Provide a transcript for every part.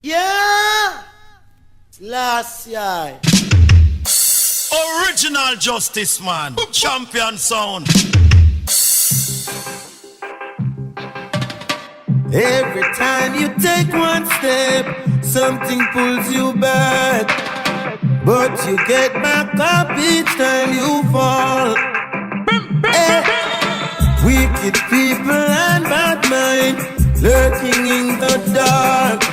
Yeah! Last year. Original Justice Man, champion sound. Every time you take one step, something pulls you back. But you get back up each time you fall. Wicked people and bad mind lurking in the dark.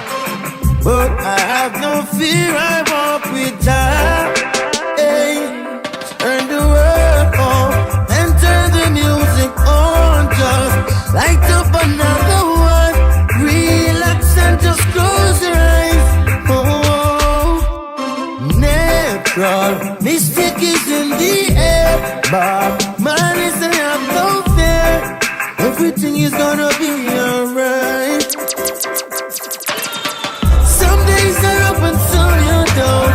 But I have no fear, I walk with God. Turn the world on and turn the music on. Just light up another one. Relax and just close your eyes. Natural mystic is in the air. But man is I have no fear. Everything is gonna be alright. Some days are up and some you're down.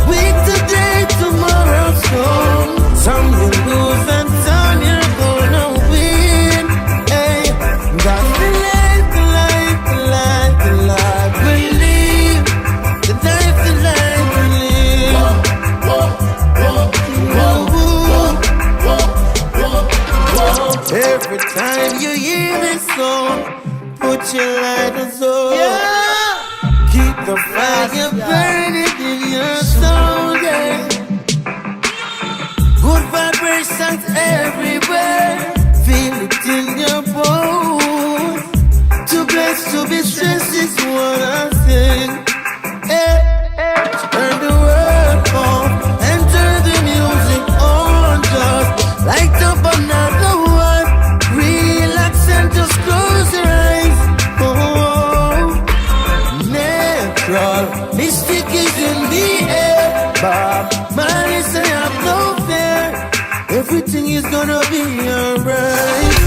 Week today, tomorrow's gone. Some you lose and some you're gonna win. Hey, got the life, the life, the life, the life we live. The life, the life we live. Every time you hear this song, put your lighters on. Yeah. Keep the fire burning in your soul, yeah. Good vibrations everywhere. Feel it in your bones. Too blessed to be stressed is what I sing. Turn the world on and turn the music on. Just light up another one. Relax and just close your eyes. Natural mystic is in the air. But man is I have no fear. Everything is gonna be alright.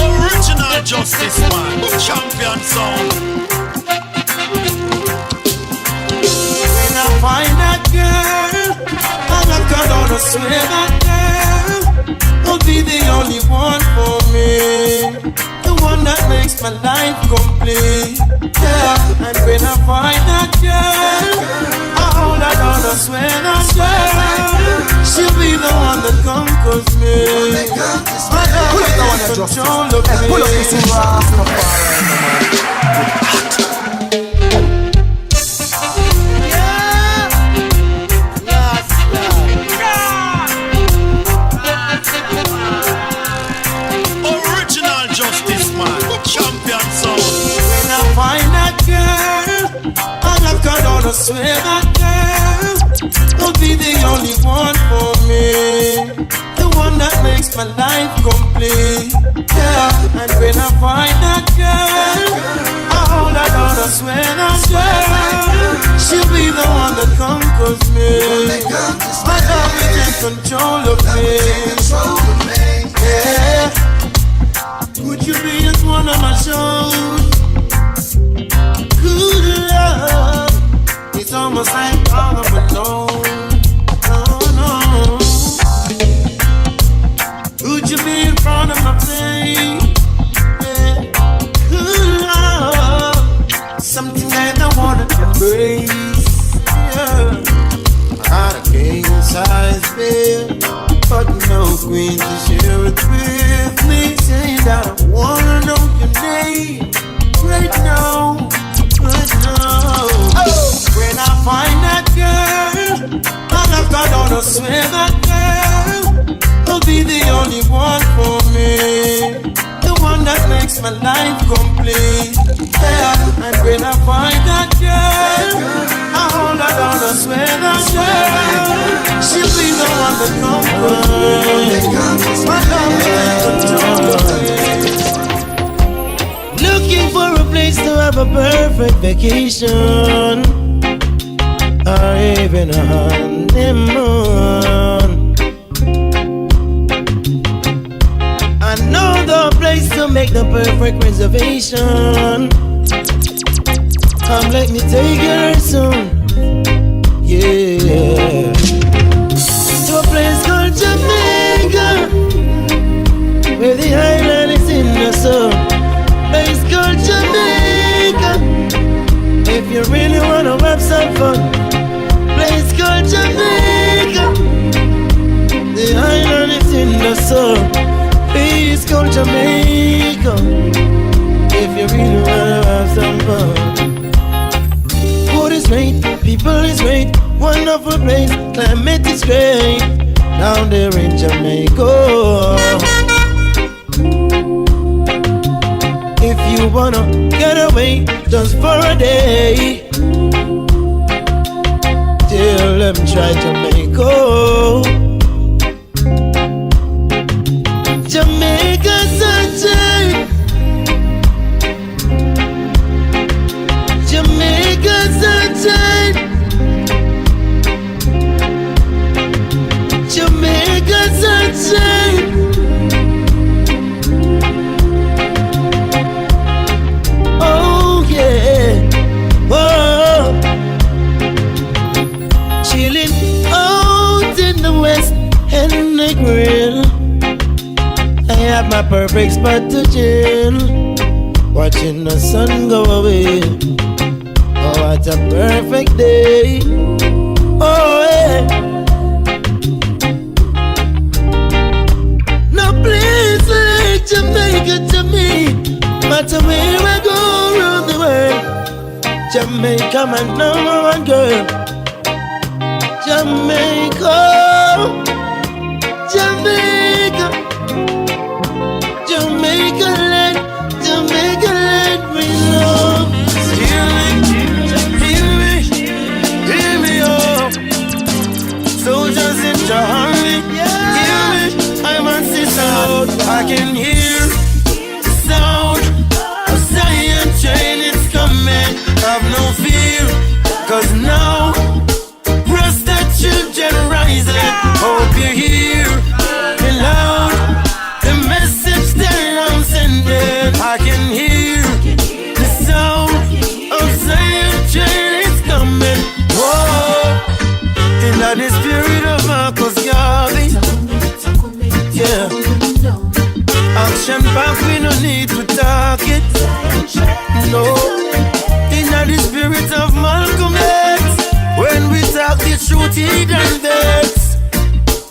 Original Justice Man, champion sound. When I find that girl, I'm not gonna swear that girl will be the only one for me. The one that makes my life complete. Yeah, and when I find that girl, I hold her down, I swear that girl, she'll be the one that conquers me. My love is in control of me. Pull up this in Original Justice Man, champion sound. When I find that girl, I'm not gonna swear that girl will be the only one for me. The one that makes my life complete. Yeah, and when I find that girl, I hold her down, I swear that girl, she'll be the one that conquers me. My love is in control of me. Yeah. Would you be just one of my shows? Good love, it's almost like all of alone. Oh no. Would you be in front of my face? Yeah. Good love, something that I wanna embrace. Yeah. I had a king size bed, but no queen to share it with me. Saying that I wanna know your name right now, right now. When I find that girl, I'm not gonna swear that girl will be the only one for me. The one that makes my life complete. Yeah, and when I find that girl, I hold her down, I swear that girl, she'll be the one that conquers me. My love is in control. Looking for a place to have a perfect vacation, or even a honeymoon. I know the place to make the perfect reservation. Come, let me take you there soon. Yeah. To a place called Jamaica, where the island is in the sun. you really wanna have some fun, place called Jamaica. The island is in the sun. Place called Jamaica. If you really wanna have some fun. Food is great, people is great, wonderful place, climate is great. Down there in Jamaica. If you wanna get away just for a day, tell them try Jamaica. Jamaica sunshine, Jamaica sunshine, Jamaica sunshine. Oh yeah, whoa. Chilling out in the west and the grill. I have my perfect spot to chill, watching the sun go away. Oh, what a perfect day. Oh yeah. No place like Jamaica to me. Matter where I go around the world, Jamaica my number one girl. Jamaica, Jamaica, Jamaica land, Jamaica land, we love. Hear me, oh. Soldiers in Jahari, hear me, I'm on Sisal. I can hear the sound of Zion train, it's coming. Have no fear, cause now Rasta children rising. Hope you hear me loud, the message that I'm sending. I can hear the sound of Zion train, it's coming. Whoa, in the spirit of Marcus Garvey. Yeah, action back, we no need to talk it. No, in the spirit of Malcolm X. When we talk the truth, he done vex.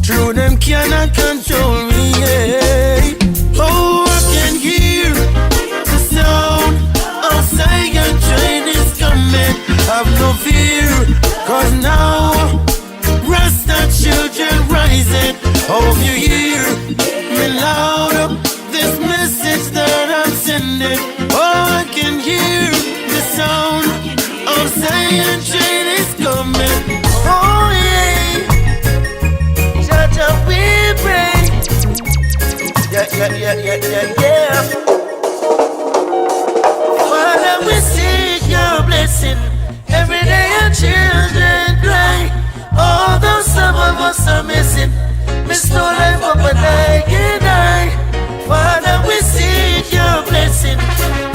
True, them cannot control me, yeah. Oh, I can hear the sound of Zion train is coming. Have no fear, cause now Rasta children rising. Hope you hear me loud, this message that I'm sending. Oh, I can hear the sound of Zion train is coming. Oh yeah, Jaja we pray. Yeah. Father, we seek your blessing. Every day your children cry. Although some of us are missing, miss no life up and I can die. Father, we seek your blessing.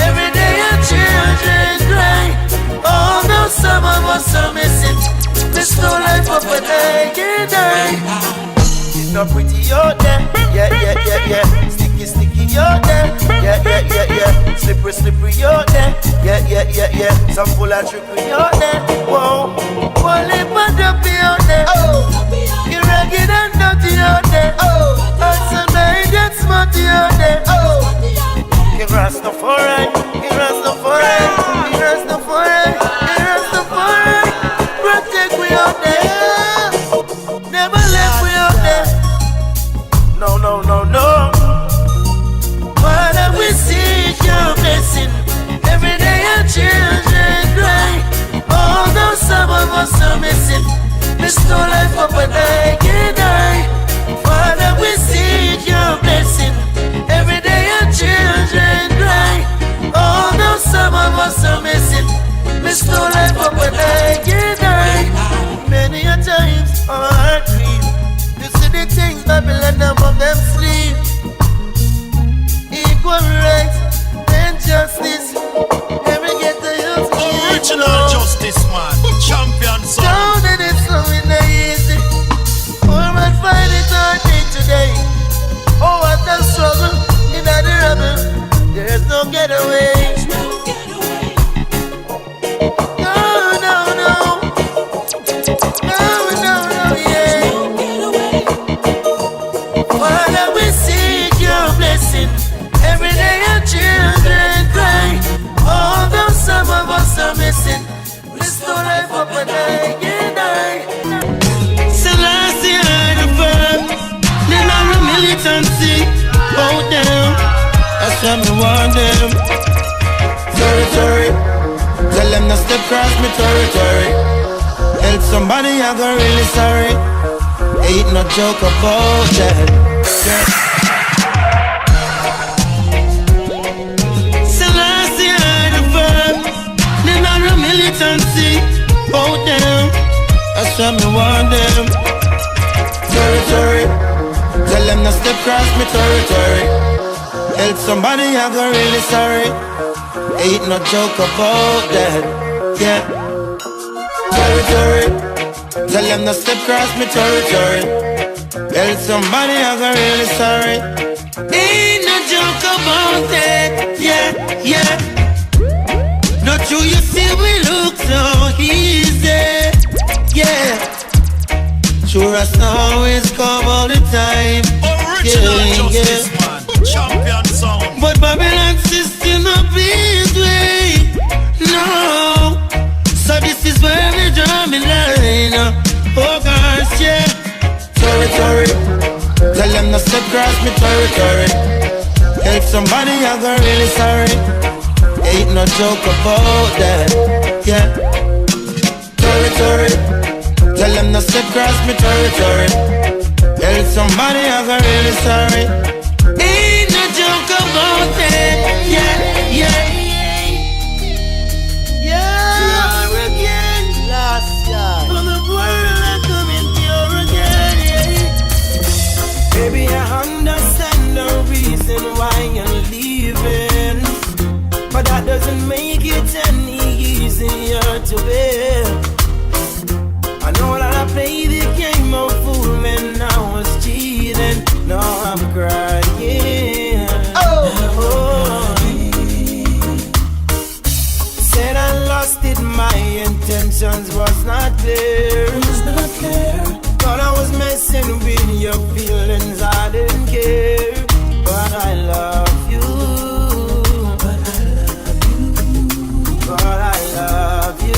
Every day your children cry. Although some of us are missing, miss no life up and I can die. It's not pretty out there, yeah. Sticky out there, yeah. Slippery out there, yeah. Some full of trickery out there, whoa. Wally but up out there, oh. You're ragged and dirty out there, oh. Handsome man, that's smarty out there, oh. You're Rastafari, protect we out there, never left we out there. No. Father, we seek your blessing. Every day your children cry. Although some of us are missing, miss no life up and I can die. Father, we seek your blessing. Every day your children cry. Although some of us are missing, miss no life up and I can die. Many a times our heart grieve. You see the things Babylon above them sleep. Equal rights and justice. Every get the youth. Original justice man, champion son. Down in it slow in the easy. Forward fight it all day today. Oh, what a struggle in the rebel. There's no getaway. No what me want them. Territory, tell them not step cross me territory. Help somebody, I go really sorry. Ain't no joke about that. Selassie I the firm, they not a militancy. Hold them, that's what me want them. Territory, tell them not step cross me territory. Help somebody, I go really sorry. Ain't no joke about that, yeah. Territory, tell them not step cross me territory. Help somebody, I go really sorry. Ain't no joke about that, yeah, yeah. Not true, you see we look so easy, yeah. Sure as always come all the time. Original yeah, Justice Man, champion sound. But Babylon system not please way, no. So this is where we draw me line. Oh gosh, yeah. Territory, tell them not step cross me territory. Help somebody, I go really sorry. Ain't no joke about that, yeah. Territory, tell them not step cross me territory. Help somebody, I go really sorry. Ain't no joke about that, yeah, yeah. Yeah, again, last year. For the world I come in here again, yeah. Baby, I understand the reason why you're leaving, but that doesn't make it any easier to bear. I know that I played the game of fool when I was cheating. Now I'm crying. Oh. Said I lost it, my intentions was not clear. Thought I was messing with your feelings, I didn't care. But I love you. But I love you.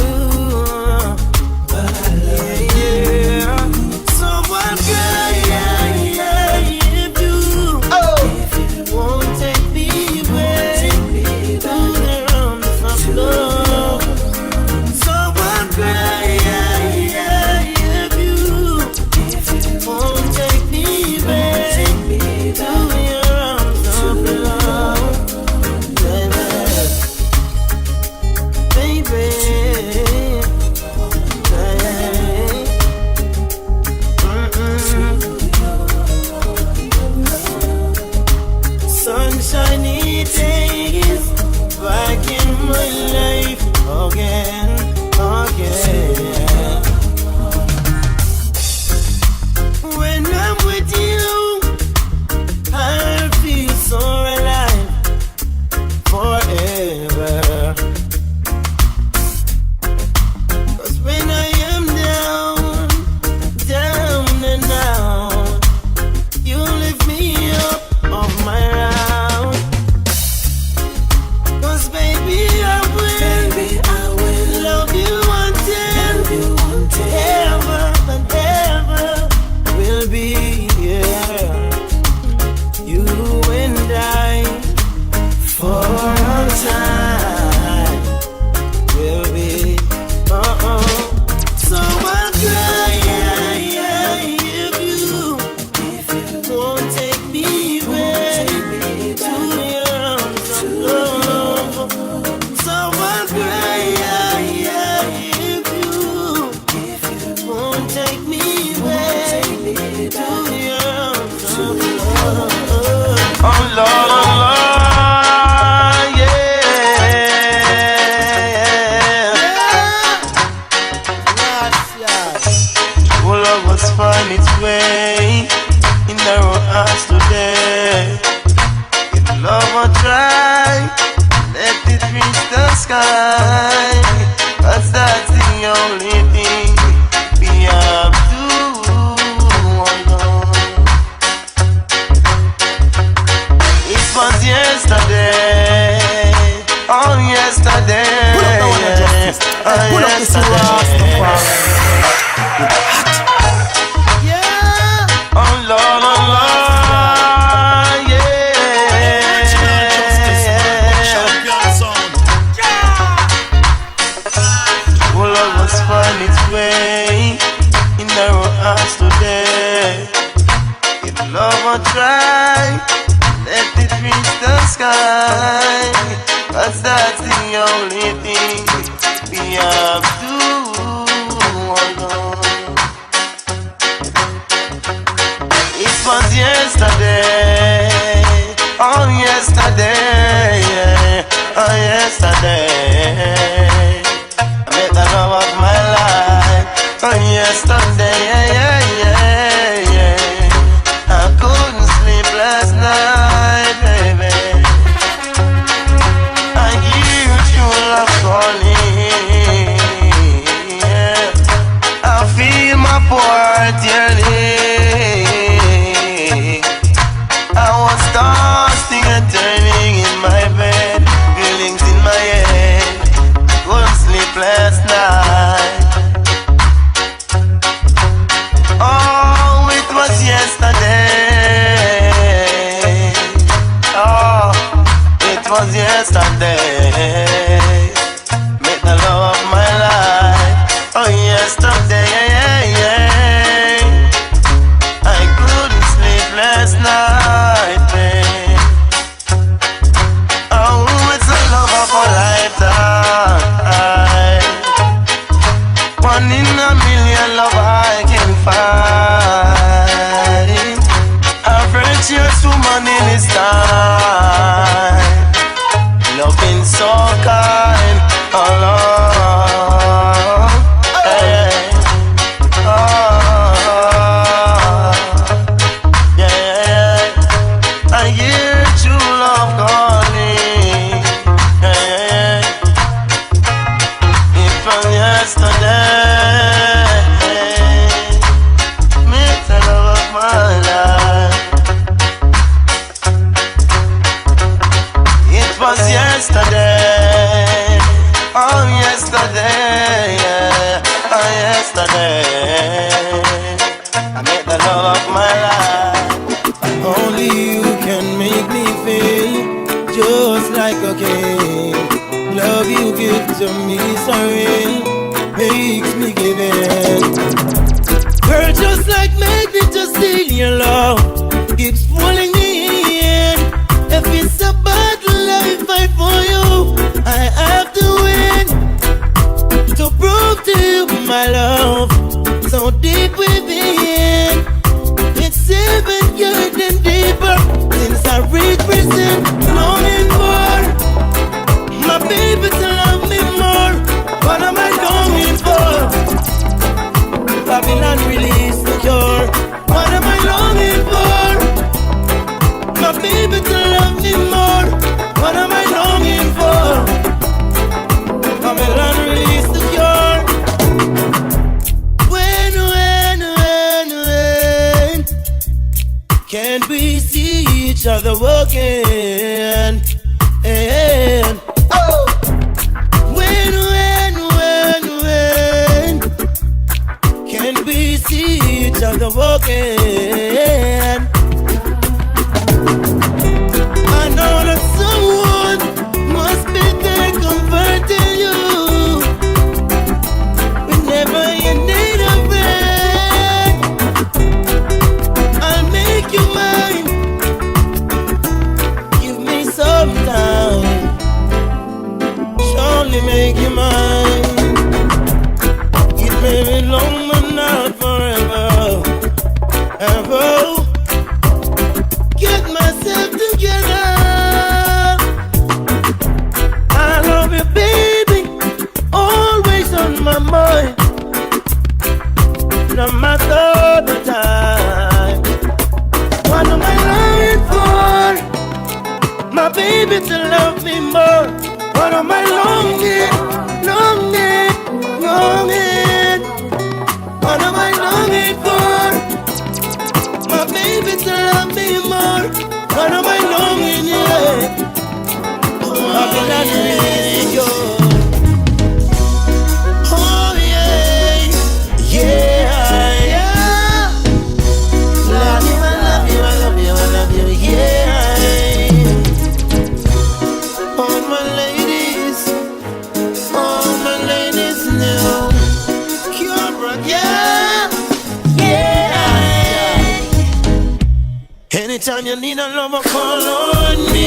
time, 'cause that's the only thing we have to hold on. It was yesterday, oh yesterday, oh yesterday, I met the love of my life, oh yesterday, I couldn't sleep last night, baby. I hear true love calling, I feel my poor heart yearning. I was tossing and turning in my bed, feelings in my head, couldn't sleep last night. Oh, it was yesterday. Oh, it was yesterday. Met the love of my life. Oh, yesterday. I couldn't sleep last night, babe. Oh, it's the love of a lifetime. One in a million love I can find. A virtuous woman in this time, loving so kind, alone. Hey. Oh, yeah. I hear true love calling. Yeah. It was yesterday. Meet the love of my life. It was yesterday. Oh, yesterday. Oh, yesterday. I met the love of my life. Only you can make me feel just like a king. Love you give to me so real, makes me give in. Girl, just like magnet, just steal your love, keeps pulling me in. If it's a battle I fight for you, I have to win. To prove to you my love, so deep within. It's even getting deeper since I reached prison, longing for my baby to love me more. What am I longing for? Babylon release the cure. What am I longing for? My baby to love me more. What am I longing for? Babylon release the cure. When can we see each other again? And oh, when can we see each other again? I know that someone must be there comforting you whenever you need a friend. I'll make you mine. Give me some time. Surely make you mine. It may be long but not forever. Ever. Get myself together. I love you, baby. Always on my mind. No matter the time. What am I longing for? My baby to love me more. What am I longing? What am I longing for? My baby to love me more. What am I longing, yeah? Babylon release you. Oh yeah, yeah. Love you, I love you, I love you, I love you, yeah. All my ladies now. Cure, yeah. Anytime you need a lover, call on me.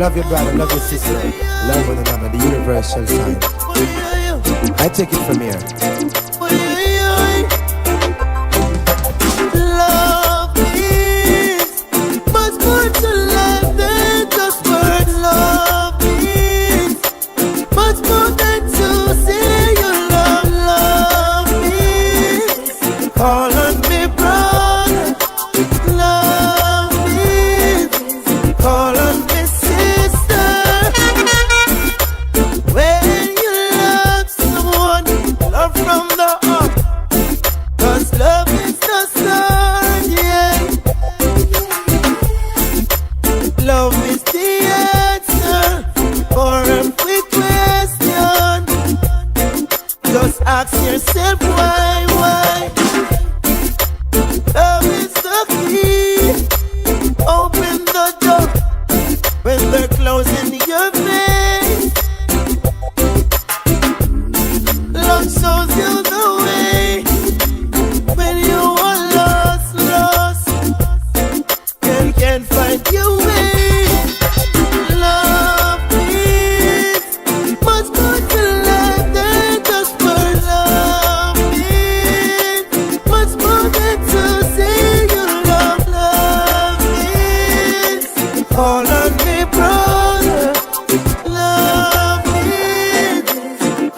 Love your brother, love your sister. Love one another, the universal sign. I take it from here. Love is much more to life than just word. Love is much more than to say you love. Love is call on me, brother. Love is call on me, sister. When you love someone, love from the heart. 'Cause love is the start, yeah. Love is the answer for every question. Just ask yourself why. Love is the key. Open the door when they're closing your face. Love shows you the way. When you are lost, and can't find your way. Love is much more to life than just for love is much more than to say you love. Love is call on me, brother. Love is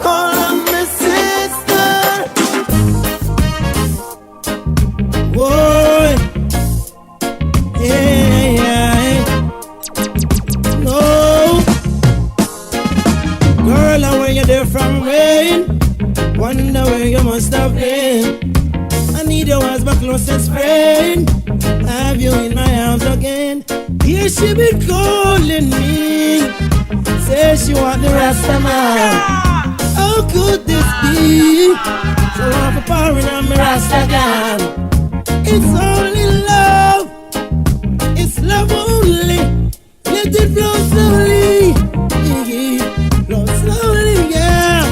call on me, sister. Boy, yeah, no. Girl, I where you there from rain? Wonder where you must have been. I need you as my closest friend. Have you in my arms again? Here she be calling me. Say she want the Rasta man. How could this be? So I'm pouring on me Rasta gang. It's only love. It's love only. Let it flow slowly. Flow slowly, yeah.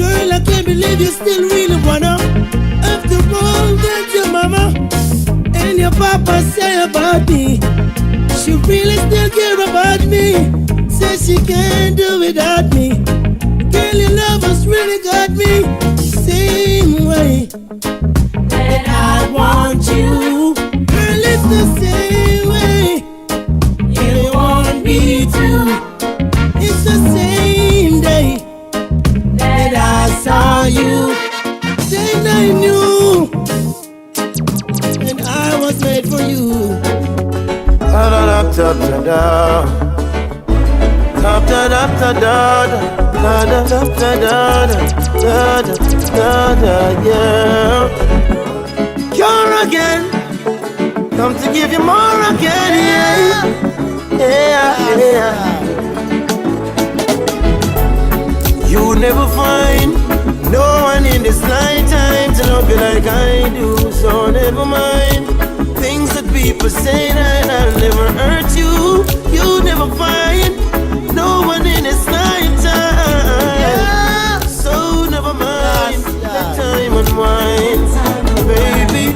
Girl, I can't believe you still really wanna. After all that your mama and your papa say about me, she really still care about me. Say she can't do without me. Girl, your love has really got me. Same way that I want you. Girl, it's the same way you want me to. It's the same day that I saw you. Then I knew, and I was made for you. Yeah. You're again, come to give you more again. Yeah. You never find no one in this lifetime to love you like I do. So never mind things that people say that I'll never hurt you. You never find no one in this lifetime. Yeah. So never mind, let time unwind. Baby,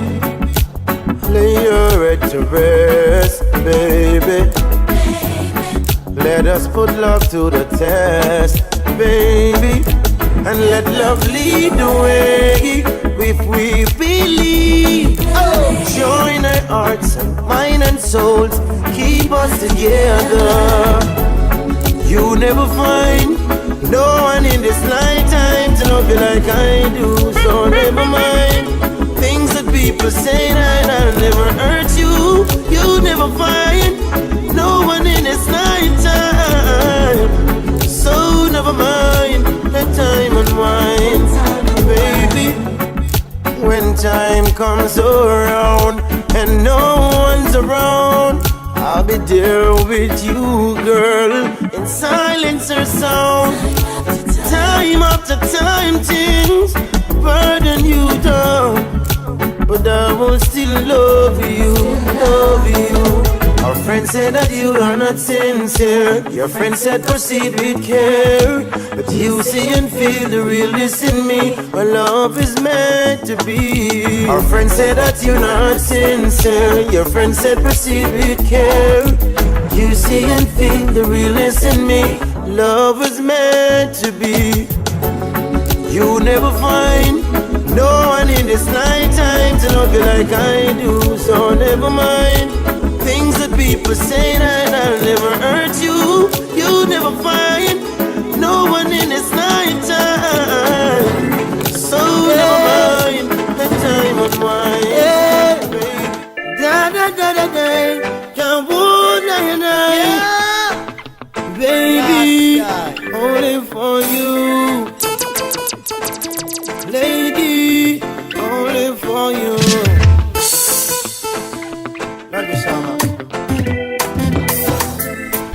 lay your head to rest, baby. Let us put love to the test, baby, and let love lead the way. If we believe, join our hearts and mind and souls, keep us together. You never find no one in this lifetime to love you like I do. So never mind things that people say that I'll never hurt you. You never find no one in this lifetime. So never mind, let time unwind, baby. When time comes around and no one's around, I'll be there with you, girl, in silence or sound. Time after time, things burden you down, but I will still love you, love you. Our friend said that you are not sincere. Your friend said proceed with care, but you see and feel the realness in me. Our love is meant to be. Our friend said that you're not sincere. Your friend said proceed with care, You see and think the realest in me. Love was meant to be. You never find no one in this lifetime to love you like I do. So never mind things that people say that I'll never hurt you. You never find no one in this lifetime. So never mind the time of mine. Da da da da da. Can't hold baby, only for you. Lady, only for you.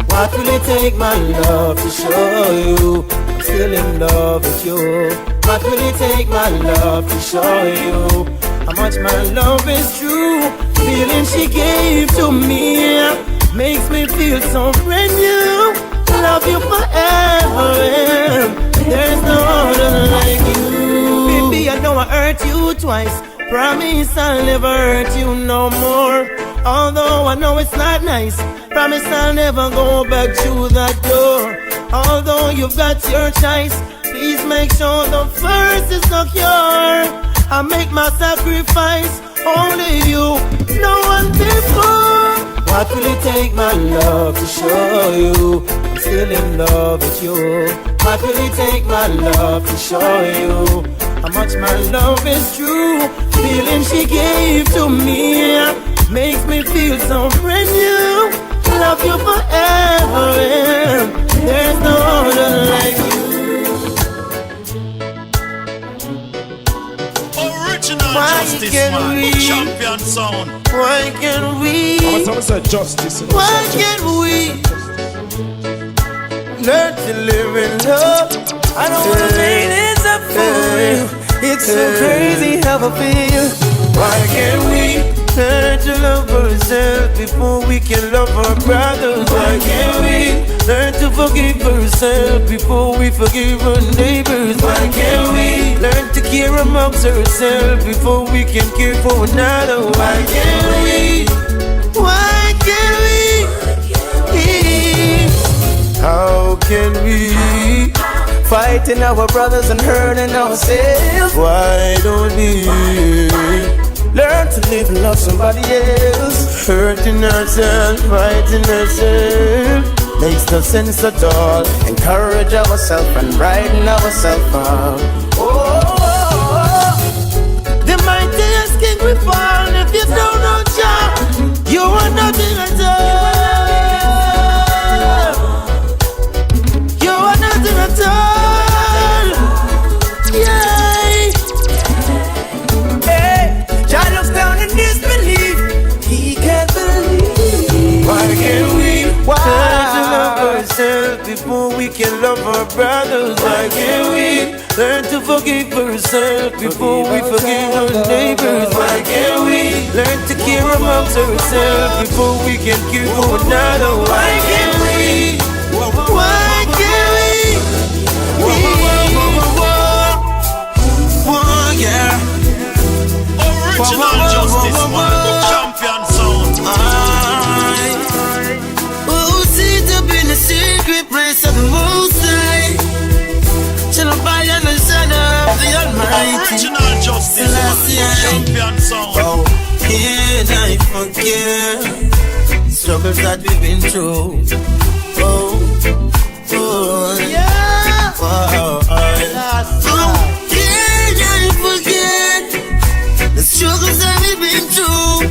What will it take, my love, to show you I'm still in love with you? What will it take, my love, to show you how much my love is true? Feeling she gave to me makes me feel so brand new. Love you forever, there's no other like you. Baby, I know I hurt you twice. Promise I'll never hurt you no more. Although I know it's not nice, promise I'll never go back through that door. Although you've got your choice, please make sure the first is secure. I make my sacrifice, only you, no one before. What will it take, my love, to show you I'm still in love with you? What will it take, my love, to show you how much my love is true? Feeling she gave to me makes me feel so brand new. Love you forever, there's no other like you. Original Justice, man. Champion sound. Why can't we? Justice. Why can't we learn to live in love? I don't wanna make this up for you. It's so crazy how I feel. Why can't we learn to love ourselves before we can love our brothers? Why can't we learn to forgive ourselves before we forgive our neighbors? Why can't we learn to care amongst ourselves before we can care for another? Why can't we? Why can't we? How can we? Fighting our brothers and hurting ourselves. Why don't we learn to live and love somebody else? Hurting ourselves, fighting ourselves makes no sense at all. Encourage ourselves and brighten ourselves up. The mightiest king will fall if you don't know Jah. You are nothing at all. You are nothing at all. Why can't we learn to love ourselves before we can love our brothers? Why can't we learn to forgive ourselves before we forgive our neighbors? Why can't we learn to care amongst ourselves before we can care for another? Why can't we? Why can't we? Yeah. Original Justice, man. Champion sound. The secret place of the Most High, shall abide on the shadow of the Almighty. Original Justice, man. Champion sound. Oh, can I forget struggles that we've been through? Oh, yeah. Oh, can I forget the struggles that we've been through?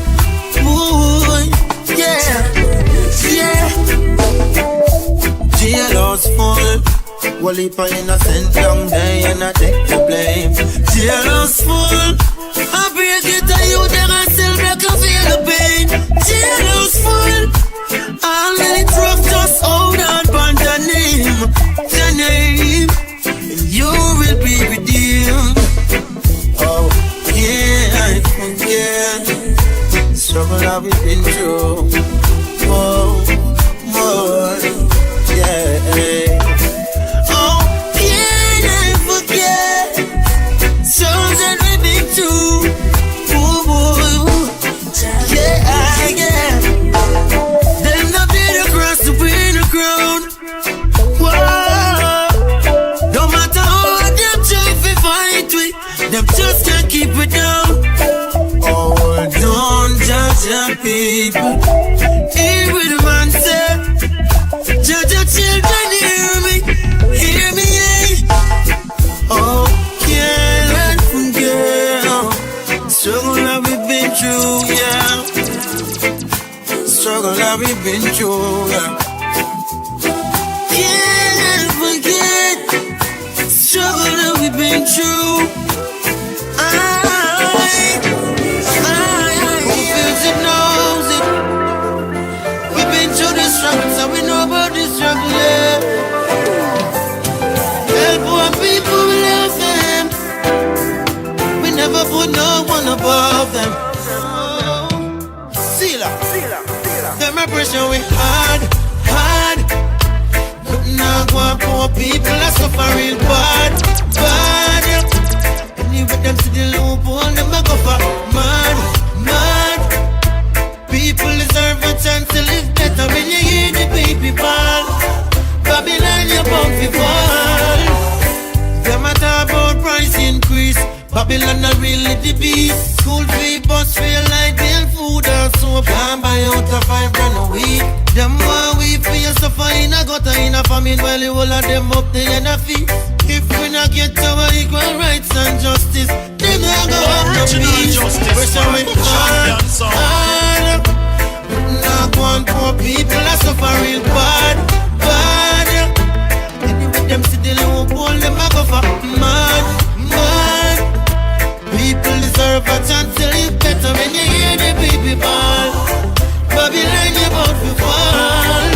Oh, yeah, yeah. Jailhouse full, one heap of innocent young day and I take the blame. Jailhouse full, I break it to you, then I still make you feel the pain. Jailhouse full, all it rough, just hold on by the name, and you will be redeemed. Oh, yeah, I forget the struggle that we've been through. Oh, more. Yeah. Oh, can I forget songs that we've been through? Ooh, yeah, yeah. Them the bitter them just can't keep it down. Oh, don't judge your people. Hear what the man say. Judge your children, hear me, yeah. Oh, can't let forget. Struggle that we've been through, yeah. Struggle that we've been through, yeah. Can't forget. Struggle that we've been through. Who feels it knows it. We've been through this struggle, so we know about this struggle, yeah. Help our people, we love them. We never put no one above them. Sila, them oppression we hard. But now one poor people are suffering bad. And you with them to the loophole, them a go for mad. People deserve a chance to live better when you hear the baby fall. Babylon, you're bound to fall. Them a talk about price increase. Babylon not really the beast. School fee, bus fare, light bill, food and soap. Can't buy out a $5 a week. Them want we for you suffer in a gutter in a famine while you all of them up the end of feet. If we not get our equal rights and justice, then they'll go up the peace. Pressure we hard. Now one poor people are suffering bad. And you with them see the loophole, them a go for mad. People deserve a chance to live better when you hear the baby ball. Babylon, you're about to fall.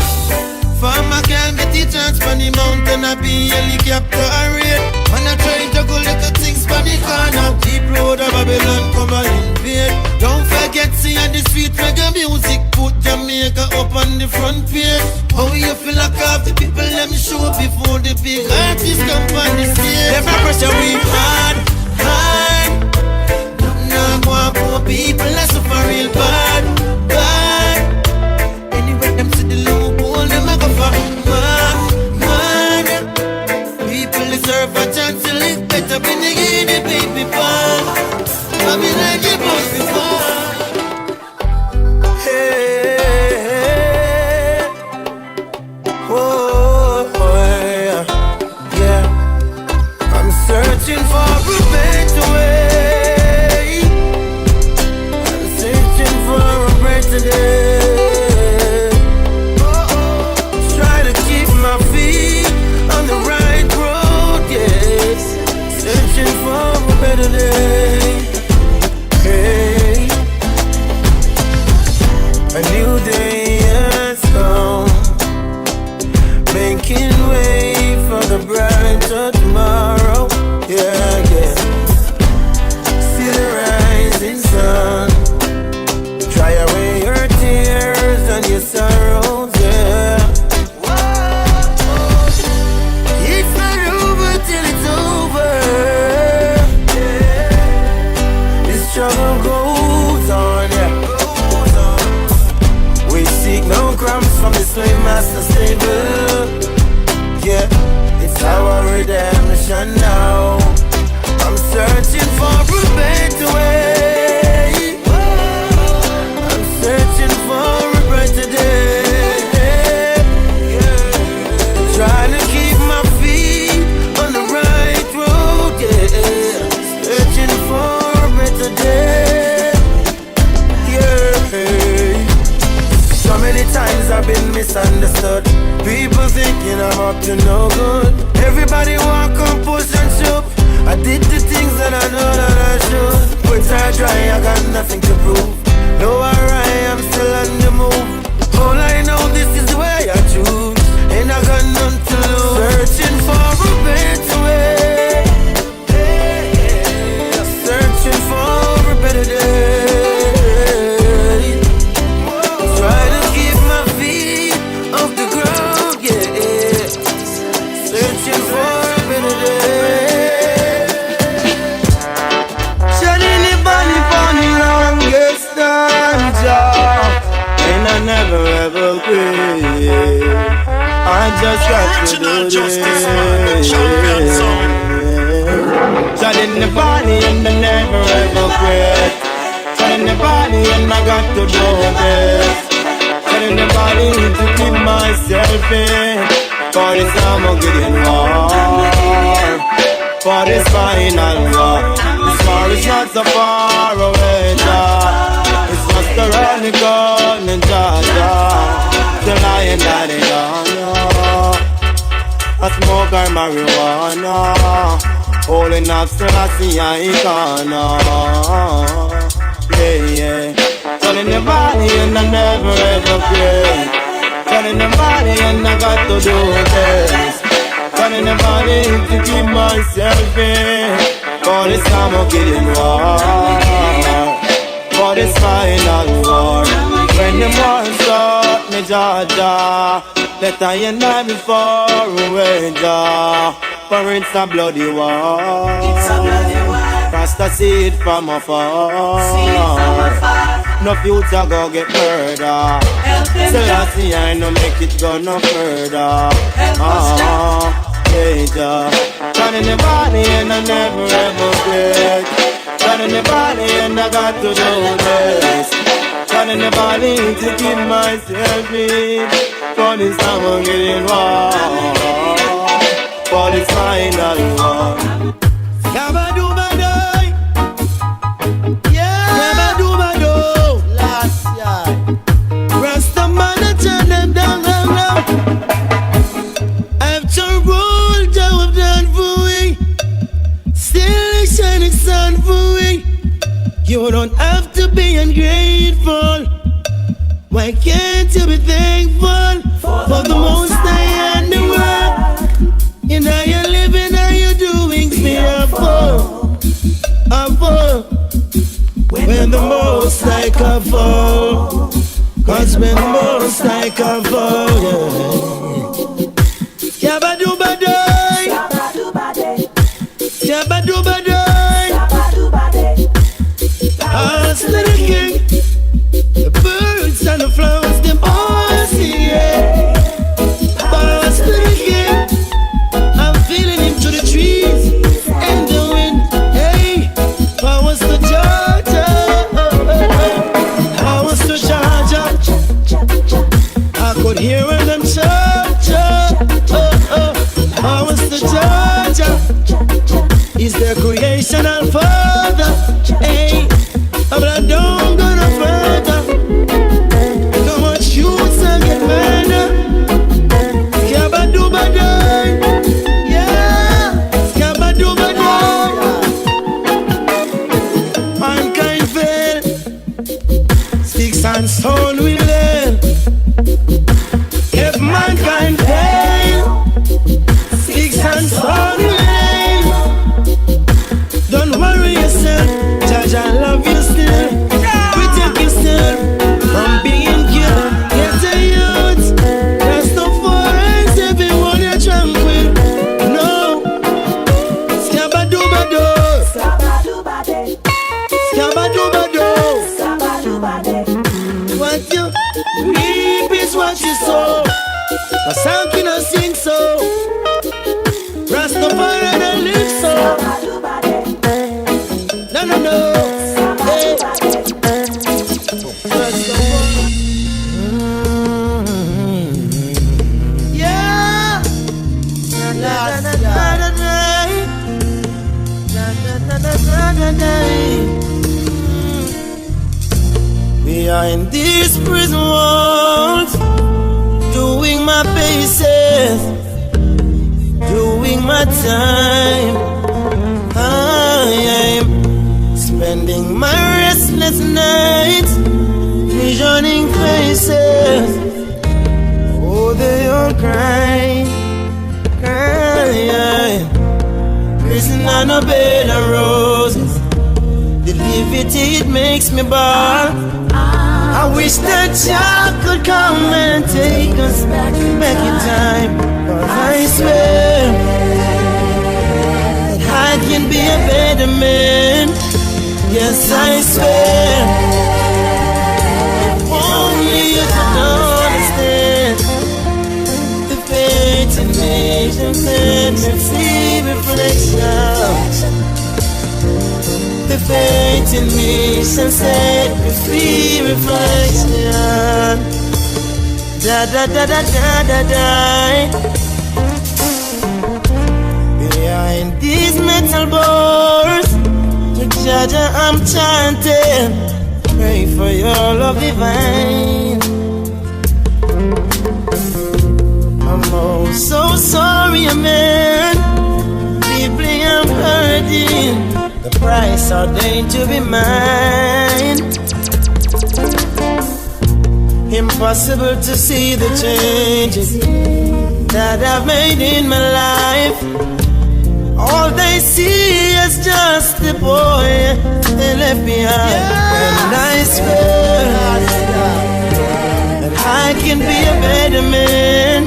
Farmer can't get the chance from the mountain. I be helicopter and raid. Man, I try to go little things from the corner. Deep road of Babylon come and invade. Don't forget, see on the street reggae music. Put Jamaica up on the front page. How you feel like half the people them show before the big artists come on the stage. Every pressure we hard. Now one poor people are suffering bad. Anyway, them to the loophole, them a go for mad. People deserve a chance to live better when they hear the baby fall. Babylon, you must be fall. Hey, oh, yeah. I'm searching for a better way. Today, try to keep my feet on the right road, yes. Searching for a better day. Hey, a new day has come, making way for the brighter tomorrow. Yeah. See the rising sun. Dry away your tears and your sorrows, yeah. It's not over till it's over, yeah. This struggle goes on, yeah. We seek no crumbs from the slave master stable, yeah. It's our redemption now. I'm searching for a better way. Searching for a brighter day. Trying to keep my feet on the right road, yeah. Searching for a better day, yeah. So many times I've been misunderstood. People thinking I'm up to no good. Everybody want come push and shove. I did the things that I know that I should. But I try, I got nothing to prove. No, I'm still on the move. All I know, this is the way I choose. And I got none to lose. Searching for a better way. Searching for a better day. Try to keep my feet off the ground, yeah. Searching for a better day. Shining the bunny longest time, and I never ever quit. I just got to do this. Telling the body and I never ever quit. Telling the body and I got to do this. Telling the body to keep myself in. For this time I'm getting war. For this final war. This war is not so far away, Jah. It's just around the corner, Jah. The lion that they don't I smoke our marijuana. Holding up still I see I icona. Yeah, yeah. Telling the body and I never ever quit. Telling the body and I got to do this. Telling the body to keep myself in. For this time I'm getting war. For this final war. When the war start, me Jah, let I and I be far away, Jah. For it's a bloody war. It's a bloody war. Rasta see it from afar. No future go get murder. So I see I no make it go no further. Yeah, Jah. Turning the body and I never ever quit. Turning the body and I got to do this. Turning the body to keep myself in. For this time I'm getting war. For this final war. Yabba-dooba-doy. Yeah. Yabba-dooba-do. Last year Rasta man I turn them down, down. After all Jah have done for we, still a shining sun for we. You don't have to be ungrateful. Why can't you be thankful for the most high and the world? You know you're living and you're doing fearful. When the most high can fall. Cause when the most high can fall, yeah. Yabba-dooba-doy. Yabba-dooba-doy. Ask the king. The birds and the flowers, them all sing, yeah. Ask the king. I'm feeling him through the trees and the wind. Hey, I was the Georgia. I was the Georgia. I could hear when them Georgia. I was the Georgia. He's the creational father. Hey, but I don't go no further. No much youths and get murder. Yabba-dooba-doy. Yeah, yabba-dooba-doy. Mankind fail. Sticks and stone will fail. If mankind fail, sticks and stone will fail. Don't worry yourself, Jah I love you still. Protect you still from being killed. Get a youth, that's no forest. Everyone you're tranquil. No, Skabba-dooba-do. Skabba-dooba-do. What you reap is what you sow. A sound cannot sing so. Rastafari don't live so. No, no, no. Hey. Yeah. We are in these prison walls, doing my paces, doing my time. I am spending my restless nights, visioning faces. Oh, they all cry, cry. Prison on a bed of roses. The liberty it makes me bawl. I wish that Jah could come and take us back in time. But I swear that I can be a better man. Yes, I swear. If only you could understand the fate in nations and see reflection. faith in me shall set me free. Reflection. Da da da da da da da. Behind these metal bars, the Jaja I'm chanting. Pray for your love divine. I'm oh so sorry, man. Deeply I'm hurting. The price ordained to be mine. Impossible to see the changes that I've made in my life. All they see is just the boy they left behind. And I swear that I can be a better man.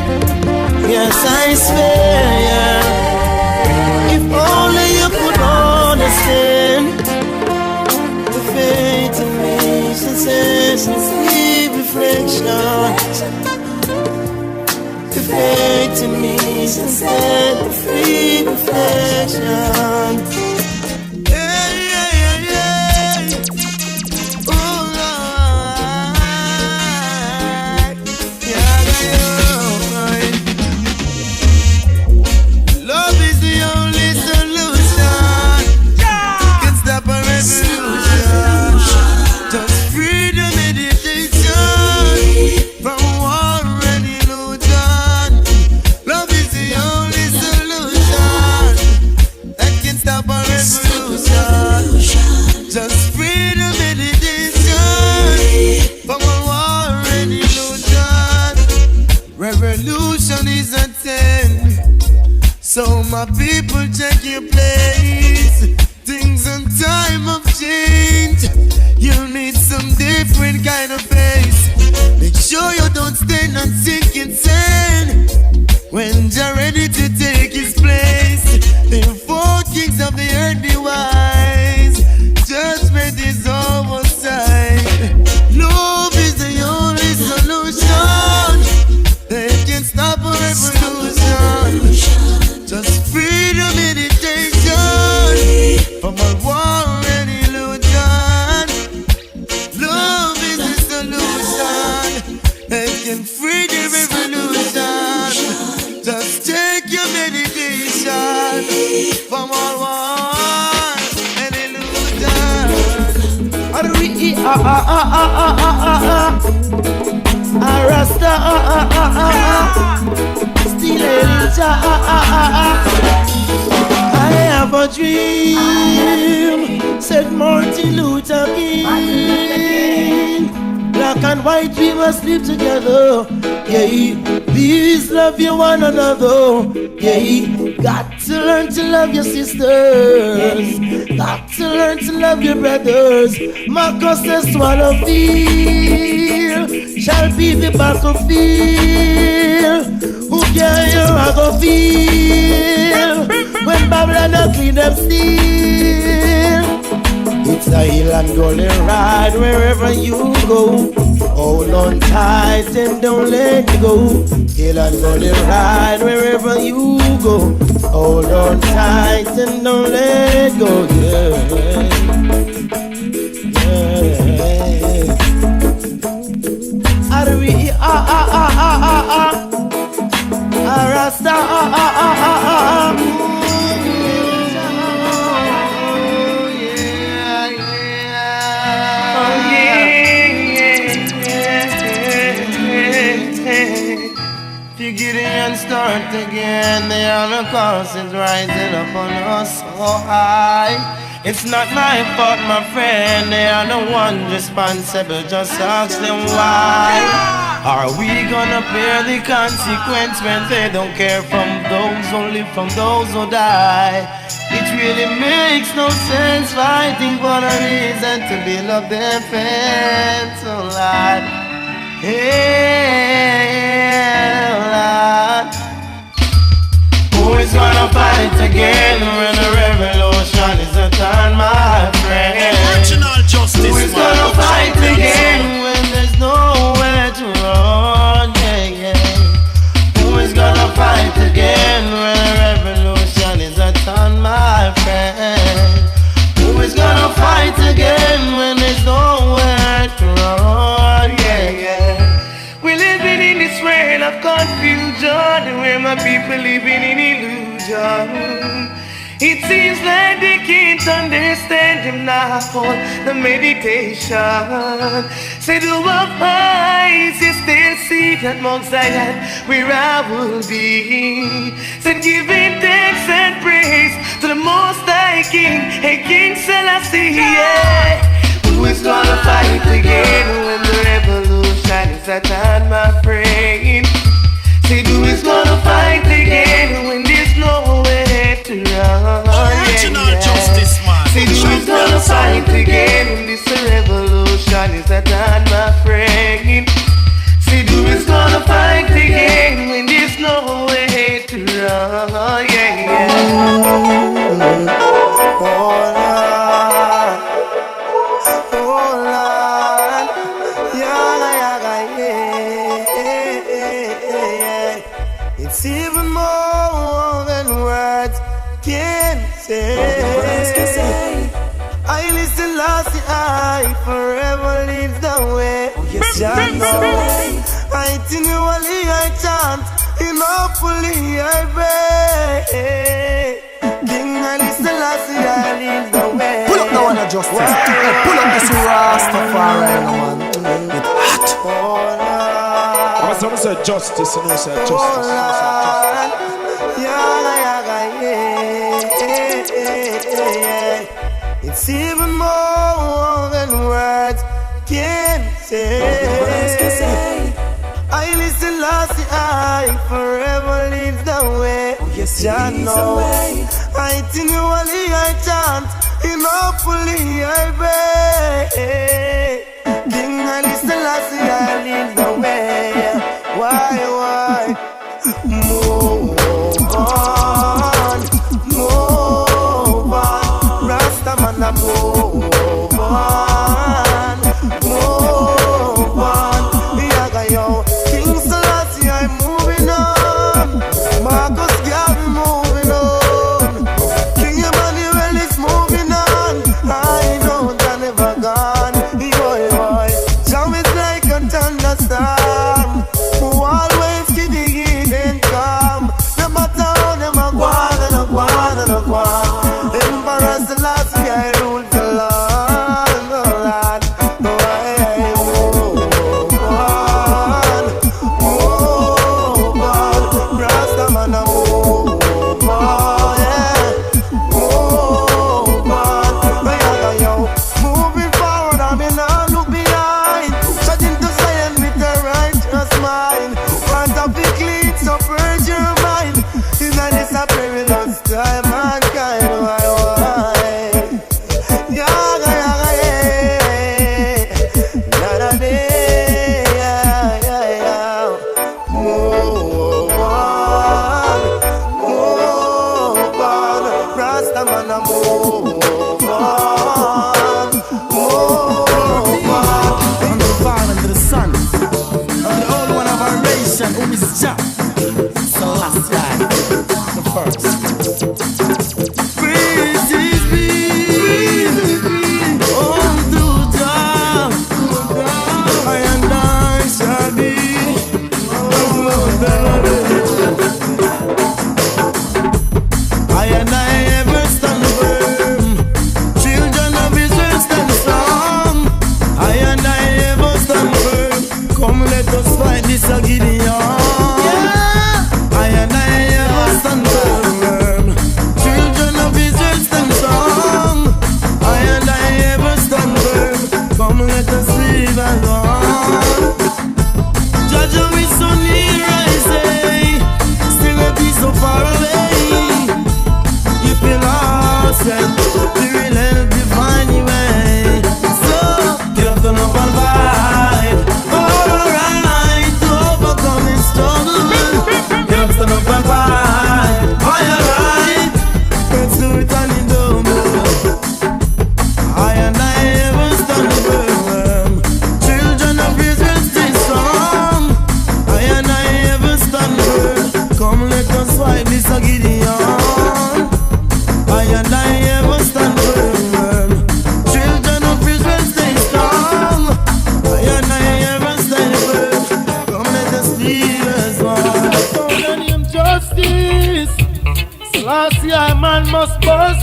Yes, I swear, yeah. If only you could understand the fate of patience and reflection. The fate of me and the free reflection. Yeah, yeah, yeah, yeah. Oh, Lord. Yeah, yeah. Love is the only solution. Can stop a revolution. Just freedom, meditation from war and illusion. Love is the only solution that can stop a revolution. Just freedom, meditation from war and illusion. Revolution is at 10. So my people, check your place. Things and time have changed. You'll need some different kind of face. Make sure you don't stand and sink insane. When you're ready to take his place, the 4 kings of the earth be wise. Judgment is oversight. Love is the only solution that can stop a revolution. Just freedom, meditation from a war and illusion. Love is the solution that can free the revolution. Just take your meditation from all war and illusion. Rasta still I have a dream, said Martin Luther King. Black and white we must live together. Yeah, please love you one another. Yeah, got to learn to love your sisters. Got to learn to love your brothers. Marcus says swallow feel shall be the battlefield. Who can you I go feel when Babylon don't clean them steel? It's a hill and gully ride wherever you go. Hold on tight and don't let go. Hill and gully ride wherever you go. Hold on tight and don't let go. Yeah. Rasta Gideon start again. The Holocaust is rising up on us so high. It's not my fault, my friend. They are the ones responsible. Just ask them why. Are we gonna bear the consequence when they don't care from those who live, from those who die? It really makes no sense fighting for a reason to build up their fence, oh Lord. Hey, Lord. Who is gonna fight again when the revolution is a turn, my friend? Original justice. Who is gonna fight again when there's nowhere to run? Yeah, yeah. Who is gonna fight again when the revolution is a turn, my friend? Who is gonna fight seems like they can't understand him now. The meditation. Say the world eyes, you still see that Mount Zion where I will be. Said giving thanks and praise to the Most High King, hey King Selassie, yeah. Who is gonna fight again when the revolution is at hand, my friend? Say who is gonna fight again when there's no way to run? Original justice, man. Say who is gonna fight again when this revolution is at hand, my friend? Say who is gonna fight again when there's no way to run? Yeah, yeah. It's even more than words can say. I listen last I forever leads the way. Jah know. I continually I chant, enoughly I pray. King I listen last I leads the way. Pull up the one of justice. Hey, pull up this Rastafari, man. It's hot. When I say justice, you know, say justice. It's even more than words can say. I listen last I forever leads the way. Jah know. I continually I chant, enoughly I pray. King I listen last I leads the way. Why? Move on. Rastaman, move on. Yaga yo, King Selassie, I'm moving on. Marcus Garvey moving on. King Emmanuel is moving on. I know that never gone. Boy, Jah is like a thunderstorm. Always keep the heat and calm. No matter how them a go on. Emperor Selassie, I rule the land.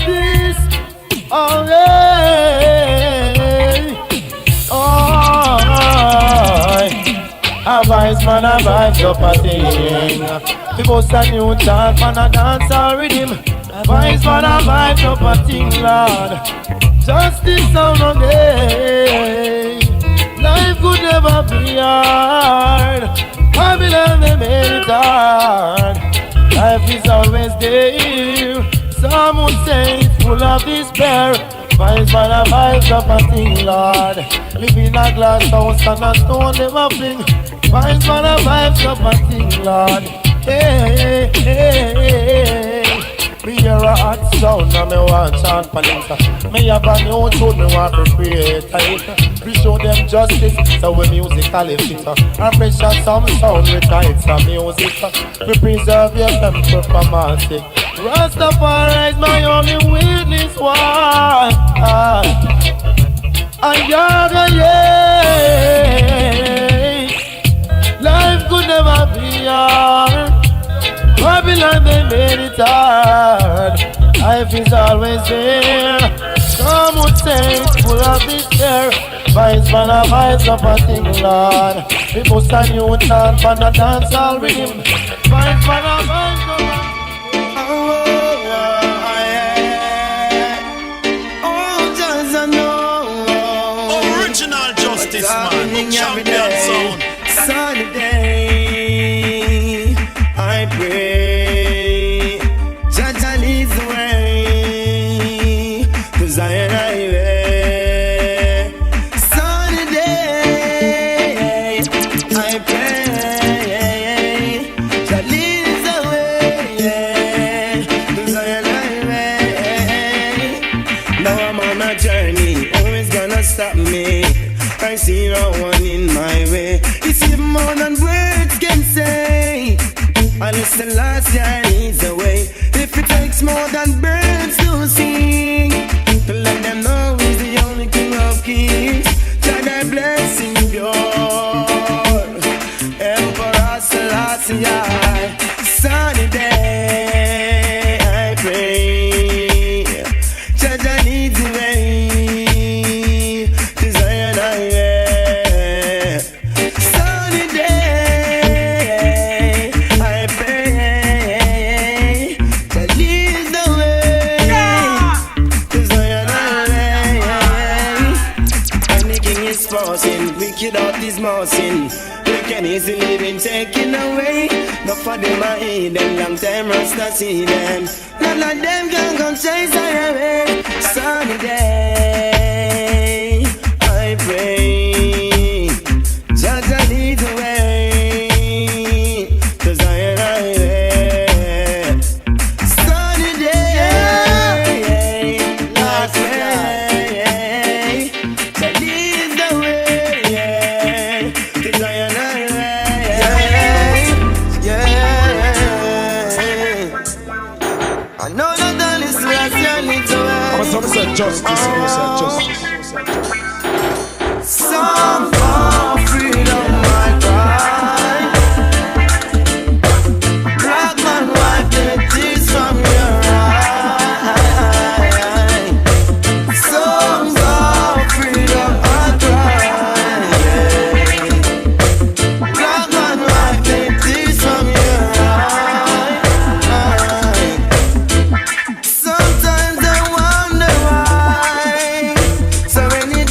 justice. Oh, yeah. Oh, a wise man, a vibes up a thing. We bust a new chant, man, a dance a rhythm. A wise man, a vibes up a thing, Lord. Justice sound again. Life could never be hard. Babylon, they made it hard. Life is always there. Some would say it's full of despair. Vibes man a vibes up a thing, Lord. Live in a glass house and a stone never fling. Vibes man a vibes up a thing, Lord. Hey, hey, hey. Me hear a hot sound and me want chant palinka. Me have a new tune, me want to create it. We show them justice, so we musically fit. And pressure some sound with rights and music. We preserve your temple from music. Rastafari is my only witness, why? Life could never be hard. Babylon, they made it hard. Life is always there. Some would say it's full of despair. Vibes man a vibes up a thing, Lord. We bust a new chant for the dance all rhythm. Vibes man a vibes up a original justice man, champion sound. Sunny day, I pray, Jaja leads the way to Zion Highway. Sunny day, I pray, Jaja leads the way to Zion Highway. Now I'm on a journey, always gonna stop me. I see no one in my way. It's even more than words can say. Unless the last year leads the way. If it takes more than birds to sing, to let them know he's the only king of kings. God, I bless him, God. Emperor Selassie, sunny day, I pray. Jaja needs the way. They can easily be taken away. Not for them I hate them, long time Rasta see them. None of them can come chase I away. Sunny day, I pray, Jaja lead the way to Zion Highway. Sunny day, last day, Jaja lead the way. I know that all is right, you need to wait. I'm say justice, justice. Song for freedom, my pride. Black man, wipe the tears from your eye. Songs of freedom, I cry. Black man, wipe the tears from your eye. Sometimes I wonder why. So many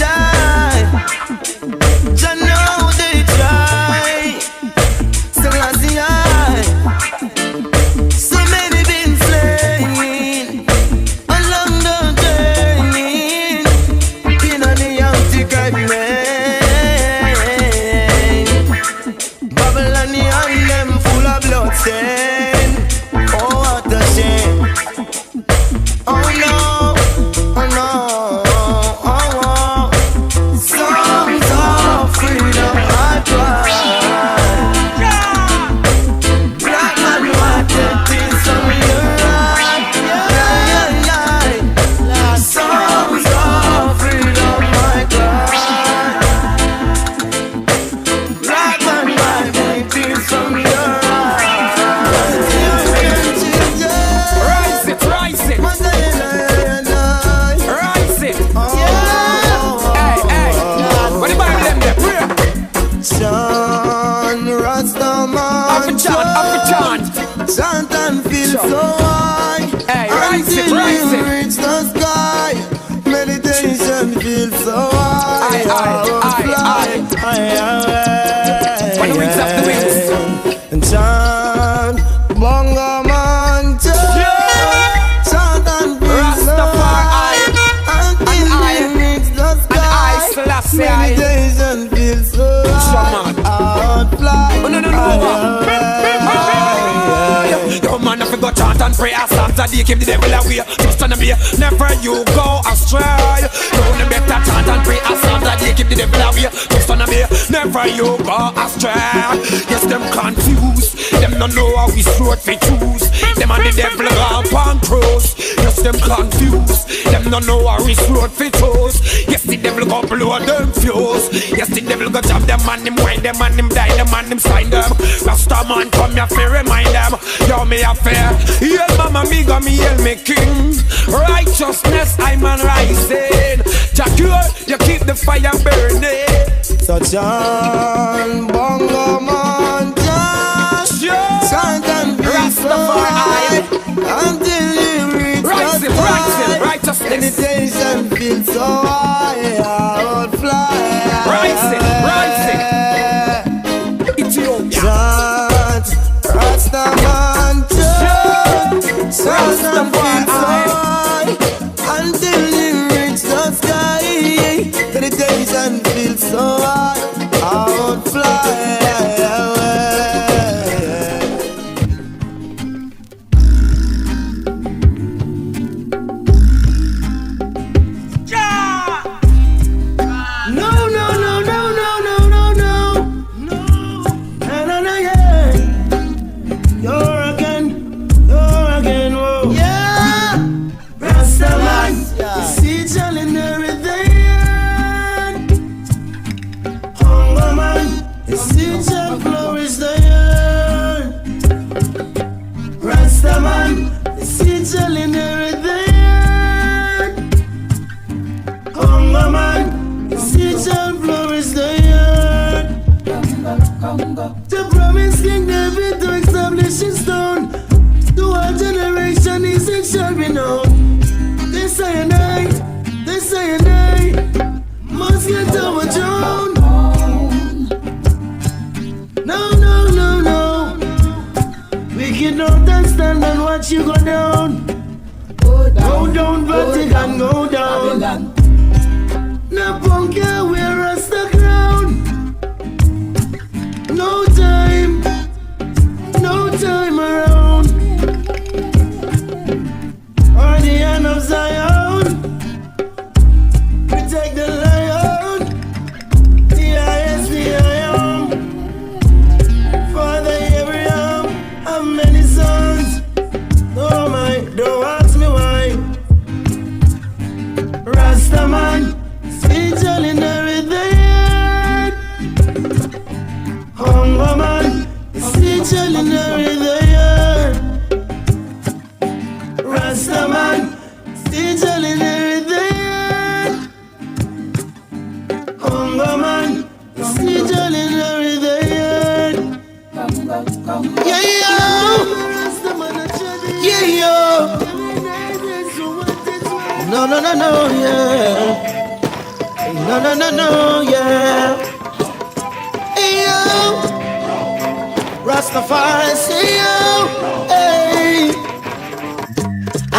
chant and feel so high. Hey, until we reach the sky. Meditation feels so high. When the wings up the wings. And chant, bongo man, chant and feel so high. Until we reach the sky. Meditation feels so high. Outfly. Yo man, if you go chant and pray a psalm today, keep the devil away. Just on the way, never you go astray. You better chant and pray a psalm today, keep the devil away. Just on the way, never you go astray. Yes, them confused, them don't know how we throat we choose. Them and the devil ramp and cruise. Yes, them confused, them don't know how we throat we choose. Yes, the devil go blow them fuse. Yes, the devil go jab them and him wind them and him die them and him sign them. Rasta man come here fi remind them. Yo me a fair, hail mama me go me hail me king. Righteousness I'm on rising. Jacure, you keep the fire burning. So chant, bongo man, chant and feel so high. Until you reach the sky. Righteousness. Meditation feels so high. Outfly. Rising. Ethiopia. Chant, Rastaman, chant and feel so high. Until you reach the sky. Meditation feels so high. Outfly. The promise King David to establish his throne. To our generation his it shall be known. They say and I must get our throne. No. Wicked don't stand and watch you go down. Go down, Vatican, go down. No punk here wear us the crown. No time around. On the end of Zion, protect the lion. The highest the I am. Father Abraham have many sons. Oh my, don't ask me why. Rastaman, spiritual in everything. Hunger man, spiritual in everything. Rastaman, spiritual in everything. Hunger man, spiritual in everything. Yeah, yo. No, yeah. No, yeah. Hey, yo. Rastafari, say yo. Hey. I.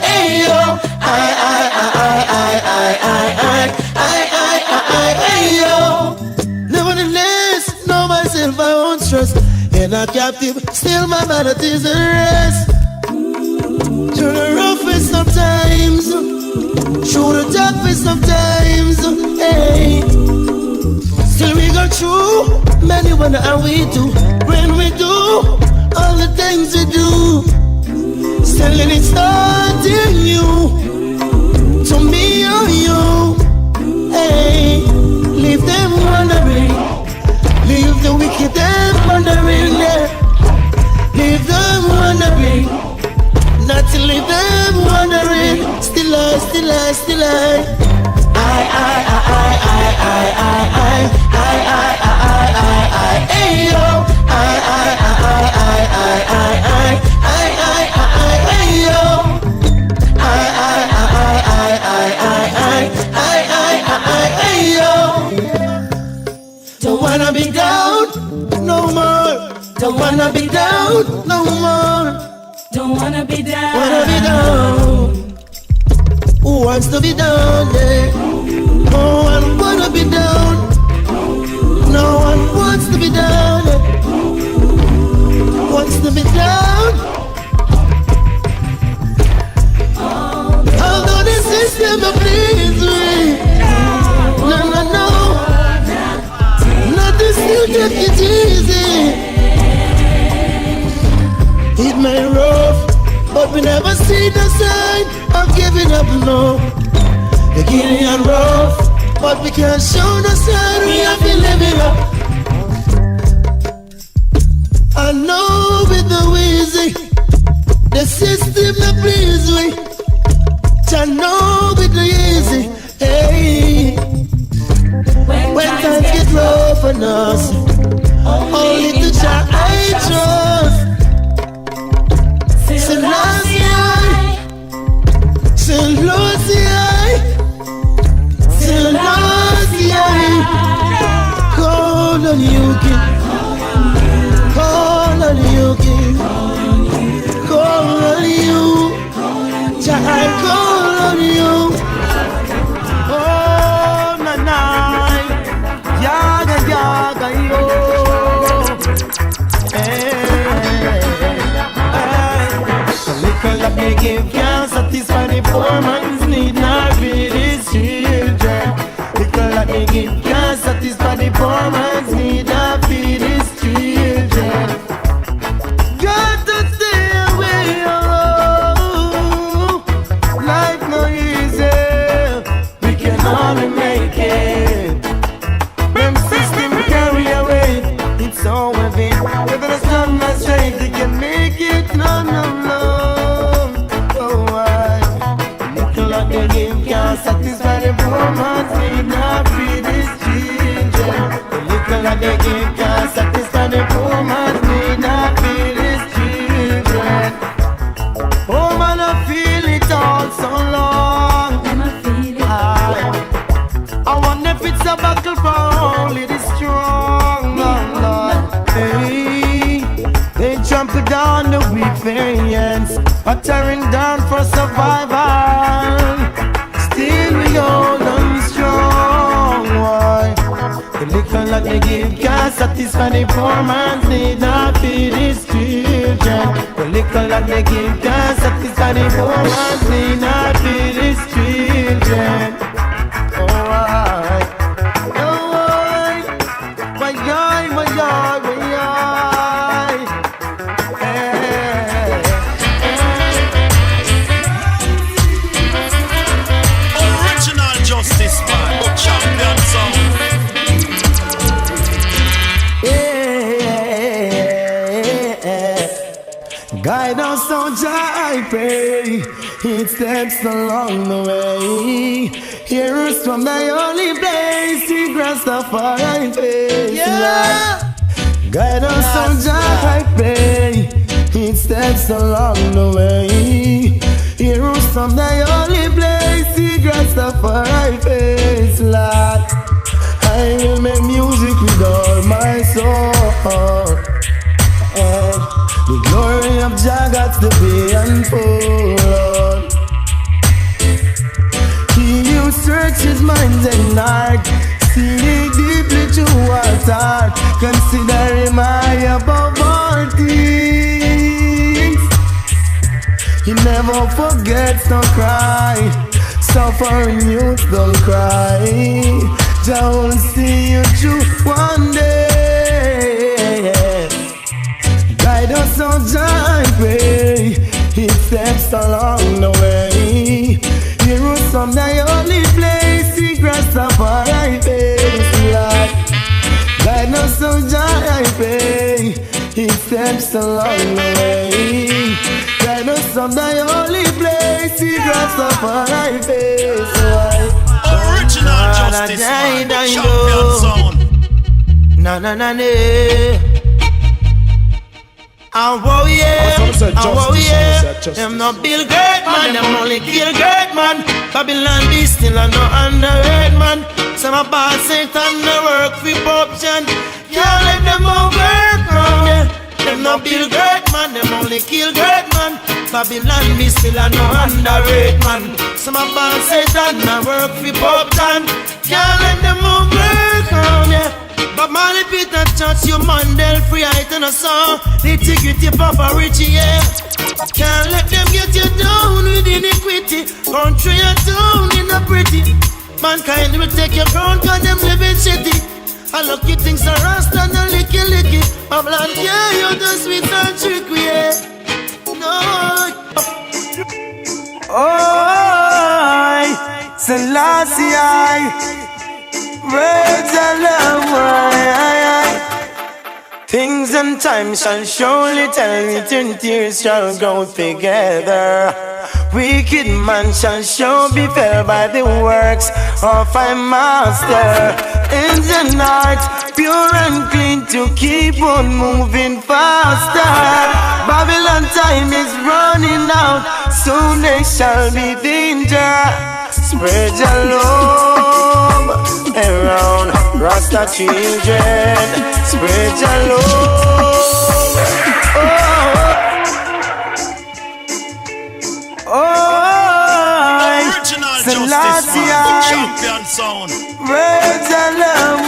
Hey, yo. Hey, yo. Nevertheless, know myself, I won't stress. And not captive, still my vanity is at rest. Through the roughest of times, through the toughest of times, hey. Still we go through, many wonder how we do. When we do, all the things we do. Still let it start in you, to me or you, hey. Leave them wondering, leave the wicked them wondering, yeah. Leave them wondering, not to leave them wondering. Still I. I. down no more. Don't wanna be down. Wanna be down. Who wants to be down? Yeah. No one wanna be down. No one wants to be down. Yeah. Wants to be down. Although the system don't please me. No. Nothing still take it easy. It may rough, but we never see the sign of giving up, no. The getting and rough, but we can't show the sign we have been living up. I know with the wheezy, the system that please me. I know with the easy, hey. When times get rough on us, only the child I trust. Selassie, call on you, King. Call on you, King. Call on you. Child, call on you. Oh, na-na, yaga, yo. That they give can't satisfy the poor man's need, nor feed his children. Little that they give can't satisfy the poor man's need, nor feed his children. Got to stay away, oh, life no easy. We can only make it. Them system carry away, it's so heavy. If it's not straight, they can make it, no. They give can't satisfy the poor man's need, not feed his children. The little that they give can't satisfy the poor man's need, not feed his children. Oh man, I feel it all so long. I wonder if it's a battle for only the strong, Lord. Hey, they trample down the weak veins, are tearing down for survival. Still we hold on strong, why? The liquor that they give can't satisfy the poor man's need, not feed his children. The liquor that they give can't satisfy the poor man's need, not feed his children. Alright, my God. Justice man, champion sound. Guide us, soldier, I pray. It steps along the way. Hear us from thy holy place. See Rastafari face. Yeah. Guide us, soldier, I pray. It steps along the way. Hear us from thy holy place. See Rastafari face, Lord. I will make music with all my soul. And the glory of Jah got to be unfold. He who searches minds and heart, see deeply to our heart, consider him high above all things. He never forgets to cry, suffering youth don't cry. Jah will see you through one day. Guide us, oh Jah, I pray. He steps along the way. Hear us from thy holy place. See Rastafari face, Lord. Guide us, oh Jah, I pray. He steps along the way. Guide us from thy holy place. See Rastafari face, Lord. Original Justice man, champion sound. Na. Oh yeah, them no build great man, them only kill great man. Babylon be still a no underrated man. Some a boss ain't on the work for option. Can't let them overcome, yeah. Them no build great man, them only kill great man. Babylon me still a no underrate man. Some of us Satan a work for Pope John. Can't let them move work on ya. But Marley Peter Church, you Mandel free height and a song. The integrity Papa Richie, yeah. Can't let them get you down with iniquity. Country and town in a pretty. Mankind will take your crown cause them living shitty. I lucky things are rust and a licky licky. Babylon, yeah, you're the sweet and trick, yeah. No. Oh, Selassie, words are love. Things and time shall surely tell it, and tears shall go together. Wicked man shall sure be fell by the works of a master. In the night, pure and clean to keep on moving faster. Babylon time is running out, soon there shall be danger. Spread your love around Rasta children. Spread your love. Original Justice Man, champion sound. Words of love.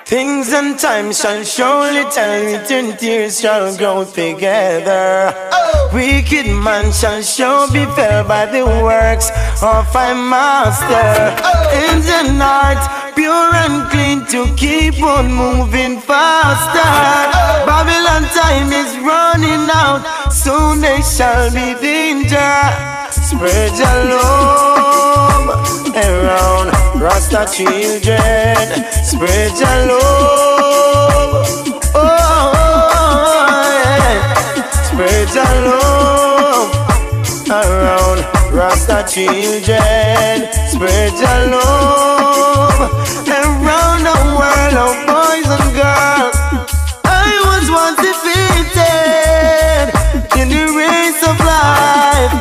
Things and time shall surely tell it, and tears shall grow together. Wicked man shall sure be fell by the works of a master. In the night, pure and clean to keep on moving faster. Babylon time is running out, soon there shall be danger. Spread your love around Rasta children. Spread your love. Spread your love around Rasta children. Spread your love around the world of boys and girls. I was once defeated in the race of life.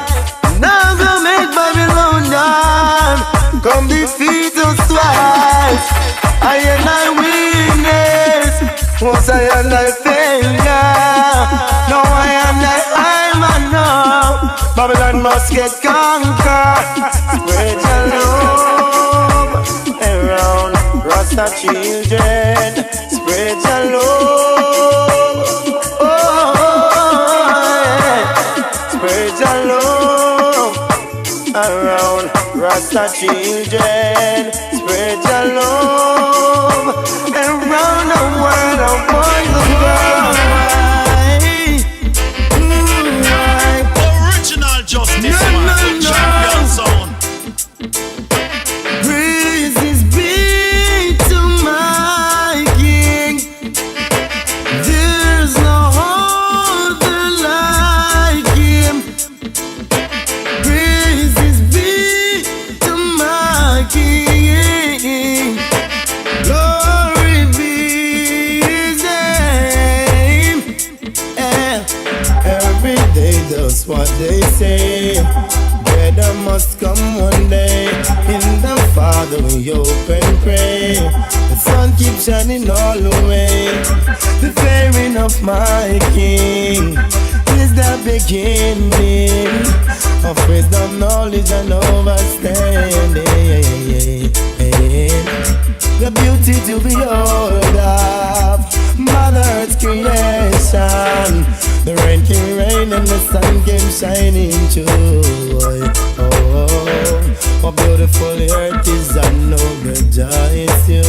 Now go make Babylon die. Come defeat us twice. I and I witness. Once I and I failure. Now I and I'm know. Babylon must get conquered. Spread your love around Rasta children. Spread your love. Spread your love around Rasta children. Spread your love around the world of boys and girls. Original Justice Man, champion sound. Praises be to my King. There's no other like Him. Praises be to my King. Glory be His name. Every day does what they say. Better must come one day. In the Father we hope and pray. The sun keeps shining all the way. The fairing of my King is the beginning of wisdom, knowledge and understanding. The beauty to behold of Mother Earth's creation. The rain came rain and the sun came shining too. Oh, what beautiful earth is and noble joy is you.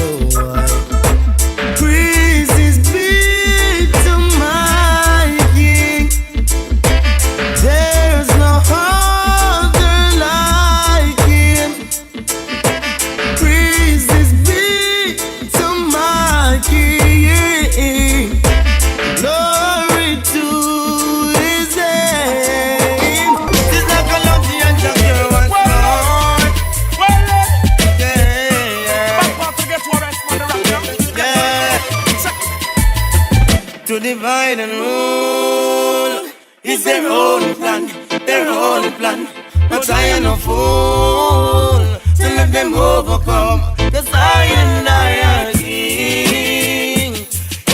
Praises be to my King. There's no other like Him. Praises be to my King. Glory to His name. It's like a lucky and just your one song. To divide and rule is their own plan, their own plan. But I am no fool to let them overcome. 'Cause I and I are King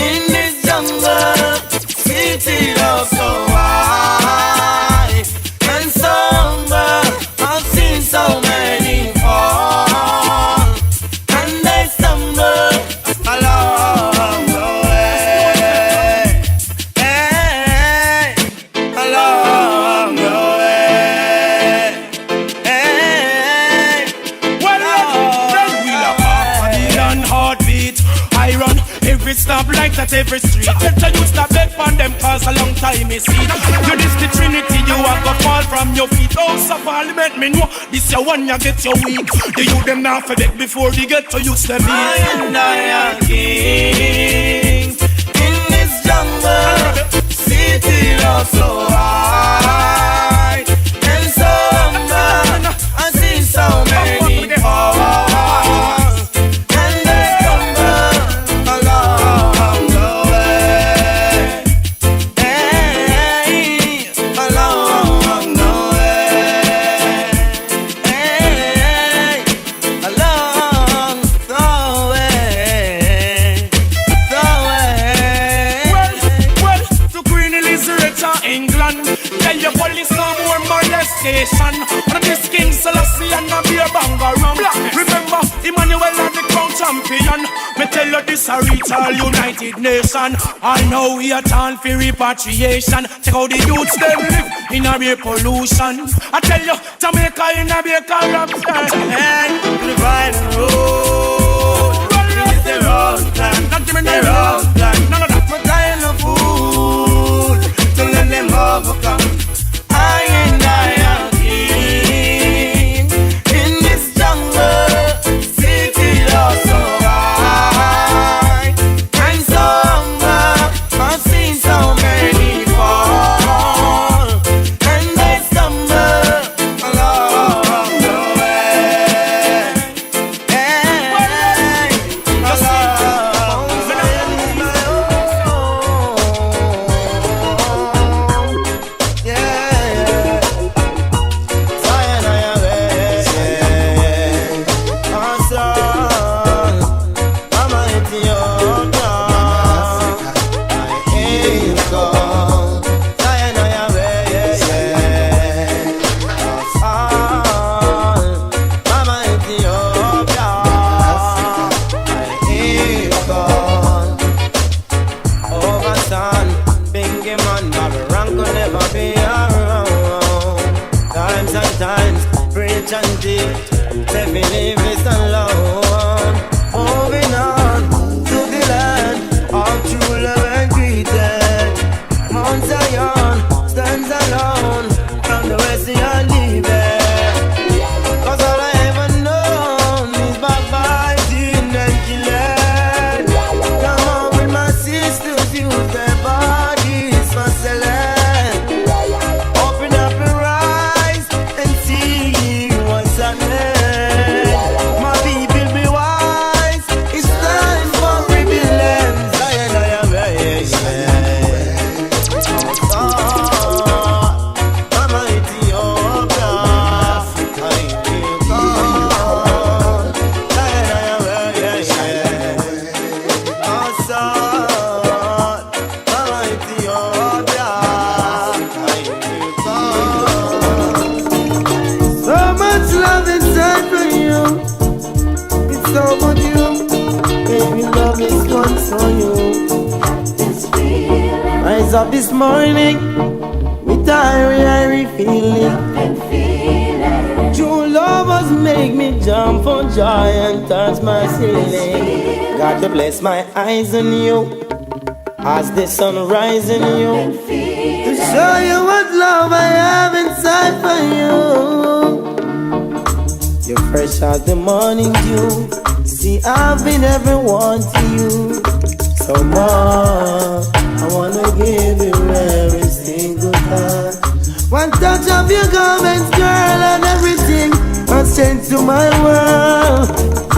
in this stop lights at every street. Better you stop beg on them cause a long time is seen. You this the Trinity, you have to fall from your feet. House of Parliament, me know this your one you get your weak. The youth them now for beg before they get to use them. I and I are kings in this jungle. City love so high and so humble. I see so many fall and they stumble along the way. Hey, along the way. Hey, along the way. Well, to Queen Elizabeth of England, tell your police no more molestation. But this King Selassie and a beer banger rum. Remember, Emmanuel and the crown champion. Me tell you this a reach all United Nation. I know we are all for repatriation. Check how the youths them live in a real pollution. I tell you, Jamaica in a beer corruption. And the violent road is the road plan. Not give me The no road plan. none of that. But I ain't no fool to let them overcome. I and I are king in this jungle. City love so high and so humble. I've seen so many fall and they stumble along the way. Hey, along Rise up this morning with irie feeling. True lovers make me jump for joy and touch my ceiling. God to bless my eyes on you as the sun rises in you, to show you what love I have inside for you. You're fresh as the morning dew. See, I've been everyone to you. So more, I wanna give you every single time. One touch of your garments, girl, and everything has changed to my world.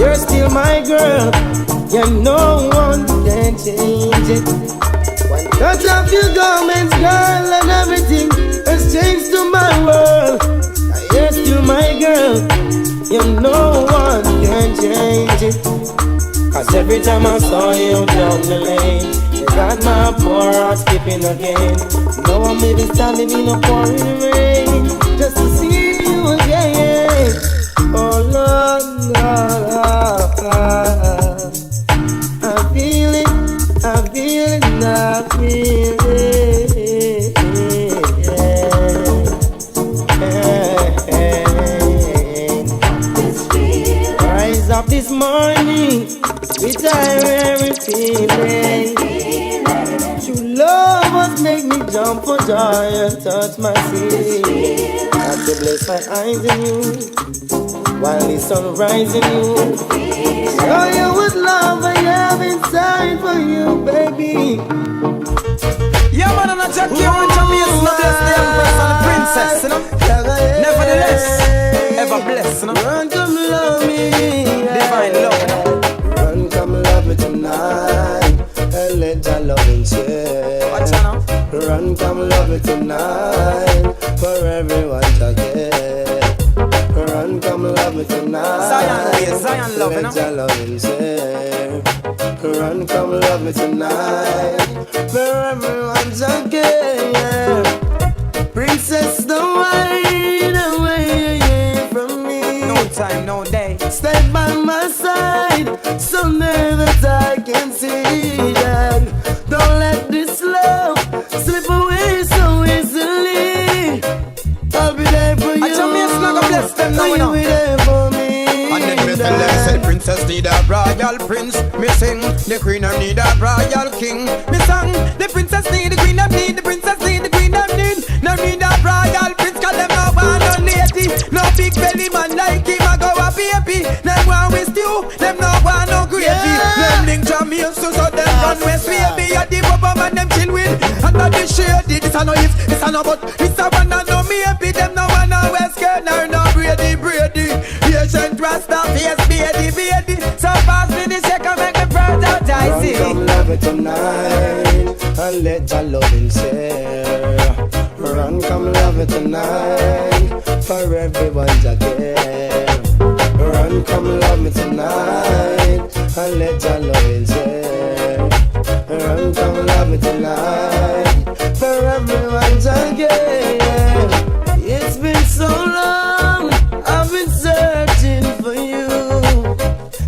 You're still my girl, yeah, no one can change it. One touch of your garments, girl, and everything has changed to my world. You're still my girl, yeah, no one can change it. Cause every time I saw you down the lane, you got my poor heart skipping again. Now I'm even standing in a pouring rain just to see you again. Oh Lord, Lord, I feel it, I feel it, I feel it. Rise up this morning with a very feeling. joy and touch my feet. I to bless my eyes in you, while the sun rises in you. Show you what love I have inside for you, baby. Yeah, man, I'm not Jackie, I'm Jamaican, not bless the empress and the princess, you know. Nevertheless, ever blessed, you know. Run, come love me, divine love, you know. Run, come love me tonight, and let your loving share. Watch out now. Run, come love me tonight, for everyone to get. Run, come love me tonight, Zion love, you know. let your loving share. Run, come love me tonight, for everyone's okay. Princess, don't hide away from me. No time, no day. Stay by my side, someday that I can see that. Don't let this love slip away so easily. I'll be there for you. I tell me it's not gonna bless them now, you know. You'll be there for me. And then me tell them, say the princess need a royal prince. Me sing, the queen of need a royal king. Me sing, the princess need the queen of need. The princess need the queen of need. No need a royal prince, cause them no want no lady. No big belly man like him, I go a baby. Them want with you, them no want no gravy. Them link Jamaican, so them run west baby. And the bubble man them chill with. Under the shady, this a no if, this a no but. This a one and no maybe. Them no want no west girl, no Brady. Patient Rasta, face baby. So pass me the second, make me proud out, I see. Run, come love me tonight, and let your loving share. Run, come love me tonight, for everyone to care. Run, come love me tonight, and let your loving share. Run, come love me tonight, for everyone to care. It's been so long, I've been searching for you.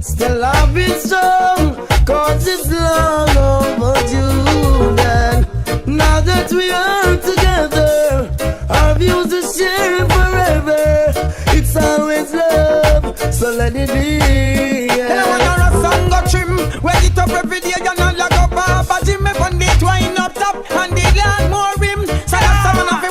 Still I've been strong, cause it's long overdue. Then, now that we are together, our views are shared forever. It's always love, so let it be. And when you're a song go trim, wake it up every day, you're not like up a gym. If one day twine up top, and the land more rim. So that's someone of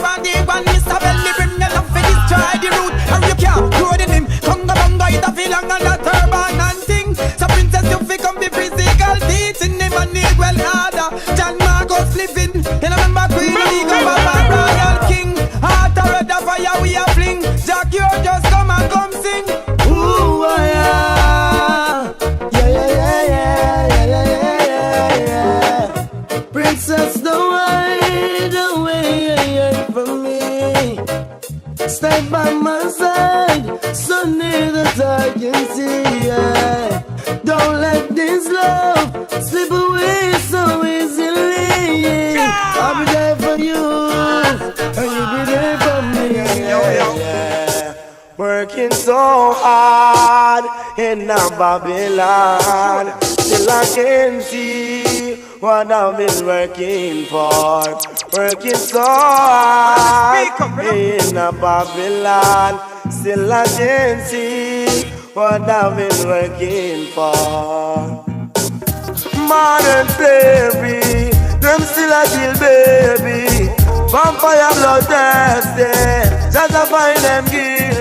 one Mr. Belly brim. You love to destroy the root, and you can't grow the limb. Conga bonga, it a feel long on the turban and thing. So princess, you fi come be physical teaching him and need well harder. John Marcos living, you remember Queen League of a royal king. Heart a red of fire we a fling. Jack, you just come and come sing. Ooh, yeah. Princess, don't hide away from me. Stay by my side, so near that I can see. Yeah. Don't let this love slip away so easily. I'll be there for you, and you'll be there for me. Yeah. Working so hard in Babylon, till I can see what I've been working for. Working so hard in Babylon, still I can see what I've been working for. Modern slavery, them still a kill baby. Vampire blood thirsty, just to find them guilty.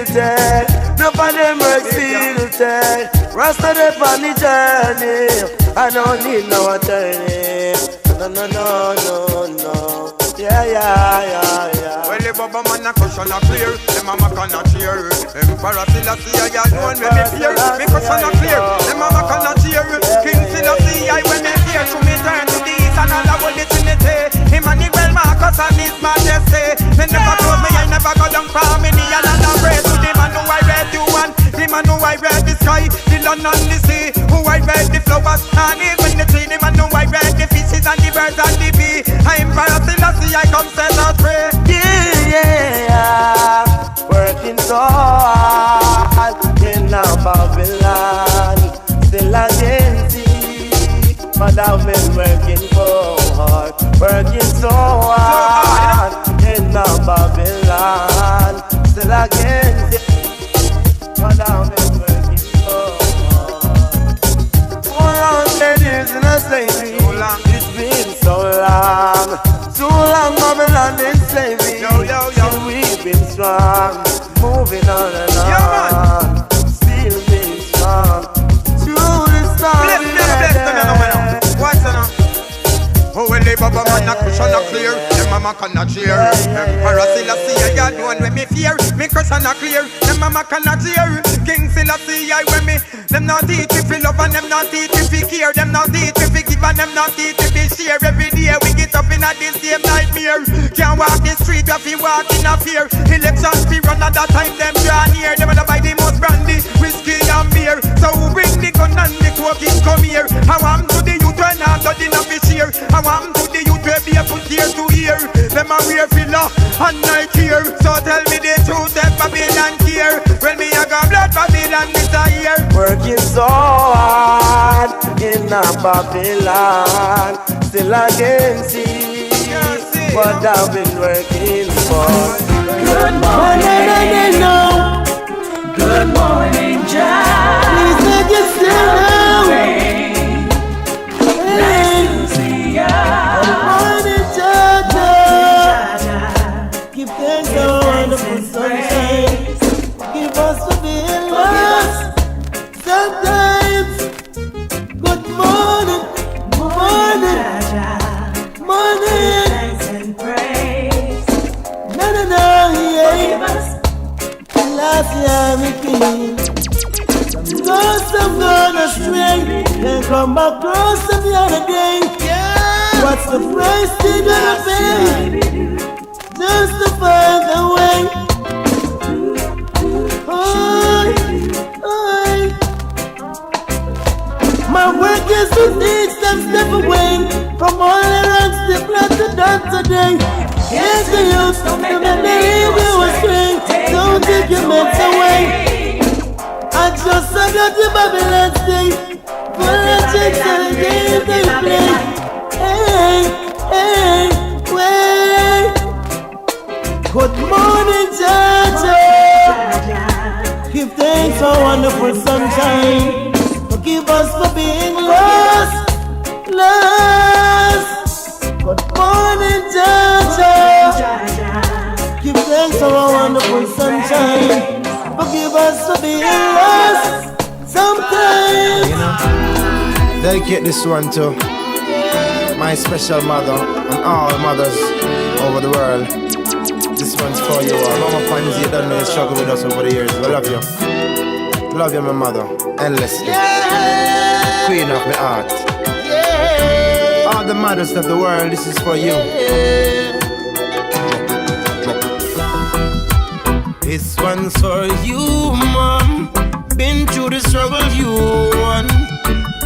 None of them work filthy. Rasta they on the journey, I don't need no attorney. No. Yeah. Well, the Baba man a cushion a clear, them a mac and a cheer. Emperor Selassie I alone when me fear, me cushion a clear, them a mac and a cheer. King Selassie I when me fear, to me turn to the east and all I will listen to it. Emmanuel Marcus and His Majesty. They never told me I never go down for me, and I pray to the man who I read you one, the man who I read the sky, the land and the sea, who I read the flowers and even the tree, the man who I read the fishes and the birds and the bee. I Emperor Selassie I come set us free. Yeah. Working so hard in Babylon, still I can see what I've been working for. Working so hard in Babylon, still I can see what I've been working for. 400 years in a slavery, it's been so long. Too long Babylon is strong, moving on and on. Still being strong. Through the storm. Bless them, what's on? Oh, well, they baba man a cushion a clear. Them mama cannot cheer. Emperor Selassie, I got one when me fear. Me cushion a clear. Them mama cannot cheer. King Selassie, I when me. Them not teach me fi love and them not teach me fi care. Them not teach me fi give and them not teach me fi share. Every day we get up in a this same nightmare. Can't walk the street, we fi walk in a fear. Elections fi run at that time, them draw near. Them a buy the most brandy, whiskey and beer. So who bring the gun and the coke come here? I want to the youth when I'm not enough fi share. I want to the youth where be a put ear to ear. Them a wear filler and night here. So tell me the truth, that Babylon care. When me a got blood, Babylon is a here. Working so hard in a Babylon, still I can see what I've been working for. Good morning, good morning, Jah. Please make it still now. Nice to see ya. Good morning, Jah. Give thanks for the wonderful sunshine. Give us to be lost. Sometimes, good morning, morning, morning. Thanks and praise. No, yeah. Last year we came. Lost of gone astray. Then come back close to the other day. What's the price they gonna pay? Just to find a way. My work is to teach them step away from all the wrongs they plan to done today. Here's the youth, don't make them leave you astray. Don't take your meds away. I just saw the Babylon stay full of chicks and the games they play. Hey, wait. Good morning, Jaja. Give thanks for wonderful sunshine. Forgive us for being lost. Good morning, Jaja. Give thanks for our wonderful sunshine. Forgive us for being lost. Sometimes, you know, dedicate this one to my special mother and all mothers over the world. This one's for you. Mama finds you done the struggle with us over the years. We love you. Love you, my mother, endlessly. Queen of my heart. All the mothers of the world, this is for you. This one's for you, mom. Been through the struggle you won.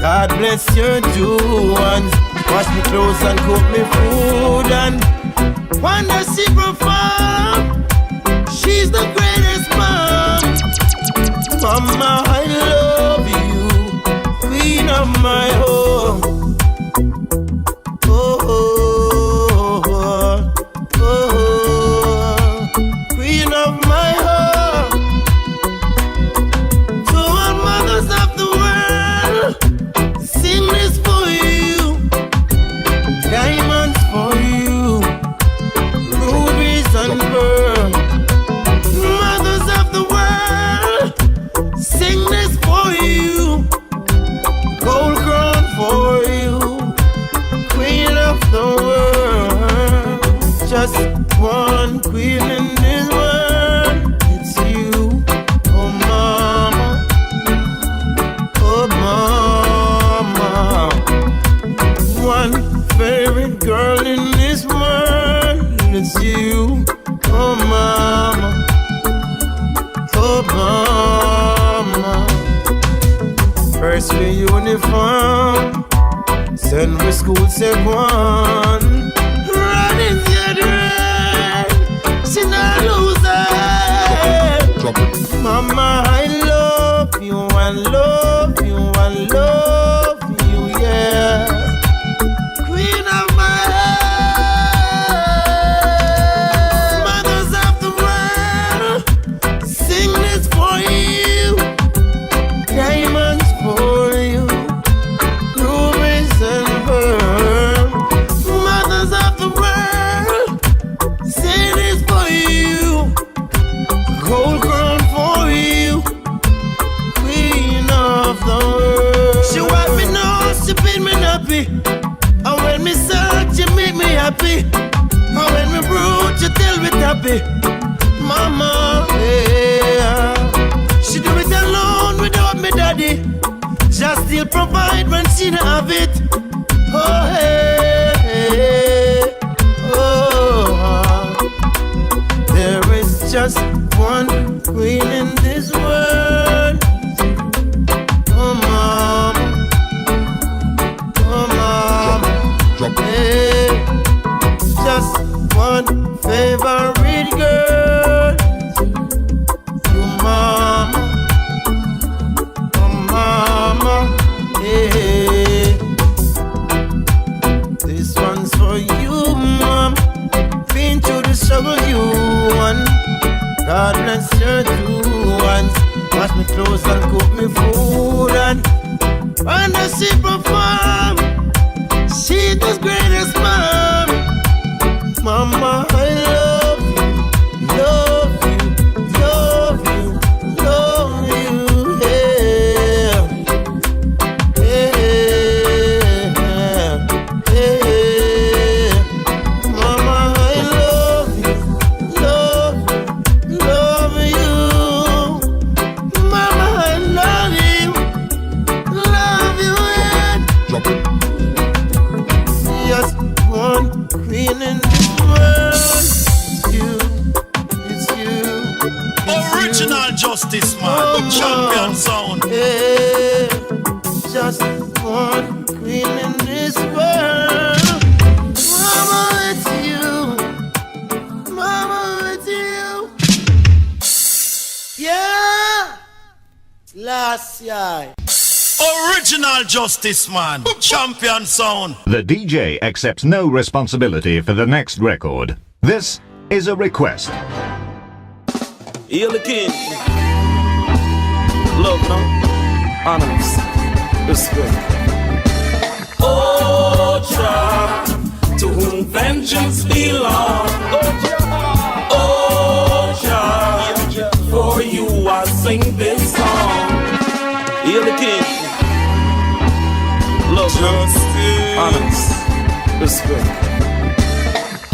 God bless your two ones. Wash me clothes and cook me food and wonder she perform. She's the greatest mom. Mama, I love you, queen of my home. Oh, oh, oh, oh, queen of my home. To all mothers of the world, sing this for you. Diamonds for you, rubies and pearls. Mothers of the world, sing this for you. Gold crown for you, queen of the world. Just one queen in this world. It's you, oh mama, oh mama. One favorite girl in this world. It's you, oh mama, oh mama. First we uniform, send we school say one. Running the rain, she not lose her. Mama, I love you, I love you, I love you, yeah. Queen of my heart. Mothers of the world, sing this for you. Diamonds for you, rubies and pearls. Mothers of the world, sing this for you. happy. Mama, yeah. She do it alone without me daddy. Just still provide when she don't have it. Oh, hey, oh. There is just one queen in this world. Oh, mama. Oh, mama. Hey, just one favorite girl. Oh, mama. Oh, mama. Hey, this one's for you, mom. Been through the struggle you won. God bless your two ones. Wash me clothes and cook me food. And when the she perform, she the greatest mom. Mama, I love you, love you, love you, love you, yeah. Yeah, yeah. Mama, I love you, love you. Mama, I love you, yeah. Just one queen in this world. It's you. Original Justice Man, champion sound. Yeah, just one queen in this world. Mama, it's you. Mama, it's you. Yeah. Last year. Original Justice Man, champion sound. The DJ accepts no responsibility for the next record. This is a request. Hail the king. Love, no? Honors. Respect. Oh, Jah, to whom vengeance belongs. Oh, Jah, for you I sing this song. Hail the king. Love, justice, honors, respect.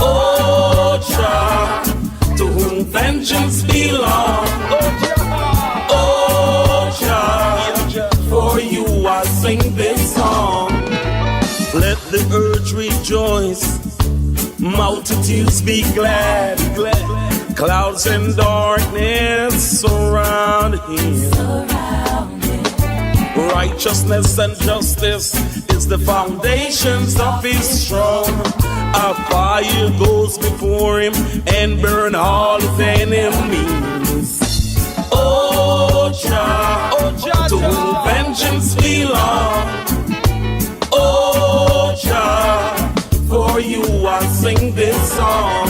Oh, Jah, to whom vengeance belongs. Oh, Jah, for you I sing this song. Let the earth rejoice, multitudes be glad, glad. Clouds and darkness surround him. Righteousness and justice is the foundations of his throne. A fire goes before him and burn all his enemies. Oh, Jah, to whom vengeance belongs. Oh, Jah, for you I sing this song.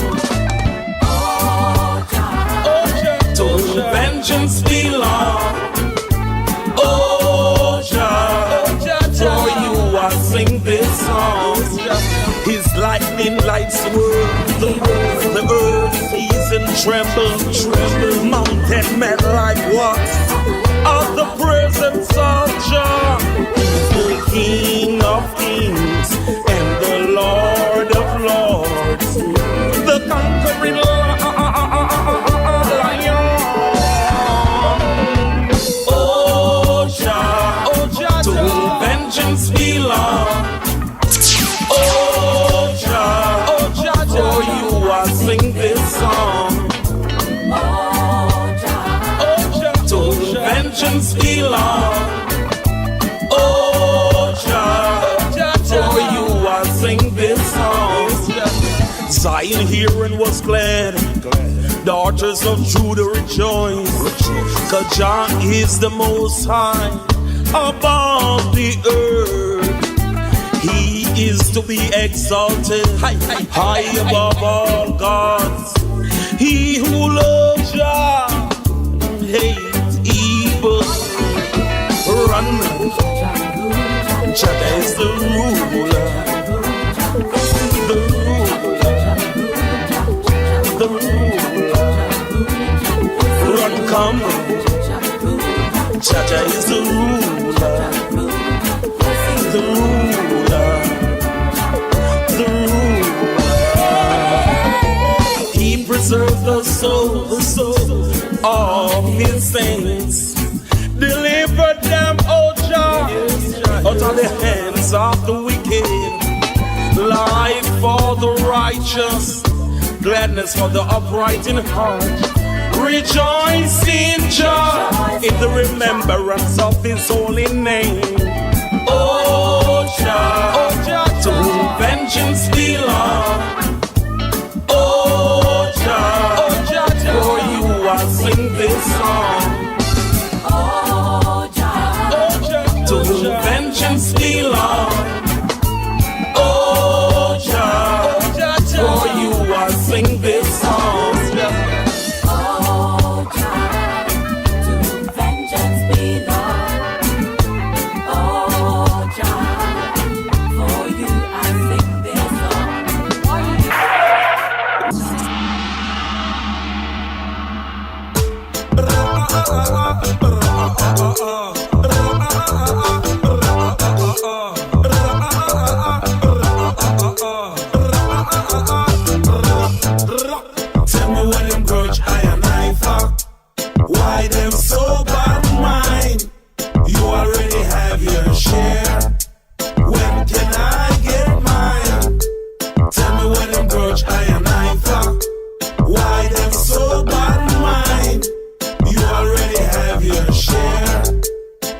Oh, Jah, to whom vengeance belongs. Oh, Jah, for you I sing this song. His lightning lights the world, the earth sees and trembles, mountain men like what? Of the presence of Jah, the King of kings and the Lord of lords, the conquering lion. Oh, Jah, to whom vengeance belongs. Oh, Jah, for you I sing this song. To whom vengeance belongs. Oh, Jah, for you I sing this song. Zion here and was glad. Daughters of Judah rejoice. 'Cause Jah is the most high above the earth. He is to be exalted, high above all gods. He who loves Jah hates evil. Run, Jah is the ruler, the ruler, the ruler. Run, come, Jah is the ruler, the ruler. He preserves the souls of his saints. Deliver them, O Jah, out of the hands of the wicked. Life for the righteous, gladness for the upright in heart. Rejoice in Jah, in the remembrance of his holy name. O Jah, to whom vengeance belongs. O Jah, for you I sing this song. To whom vengeance belongs. Oh Jah, for you I sing this song. Oh Jah, to whom vengeance belongs. Oh Jah, for you I sing this song. Tell me what them grudge I and I fuck. Why them so bad mind? You already have your share. When can I get mine? Tell me what them grudge I and I fuck. Why them so bad mind? You already have your share.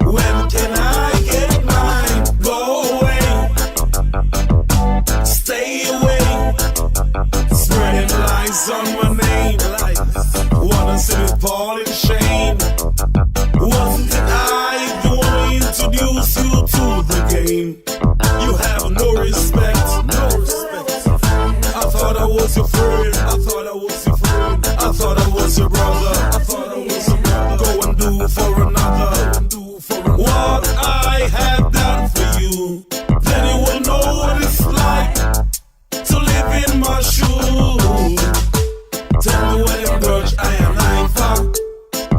When can I get mine? Go away. Stay away. Spreading lies on my name. Wanna see me fall in shame. Wasn't it I the one who introduced you to the game? You have no respect, no respect. I thought I was your friend. I thought I was your friend. I thought I was your brother. I thought I was your brother. Go and do for another. What I have done for you, then you will know what it's like to live in my shoes. Tell me what them grudge I am lying for.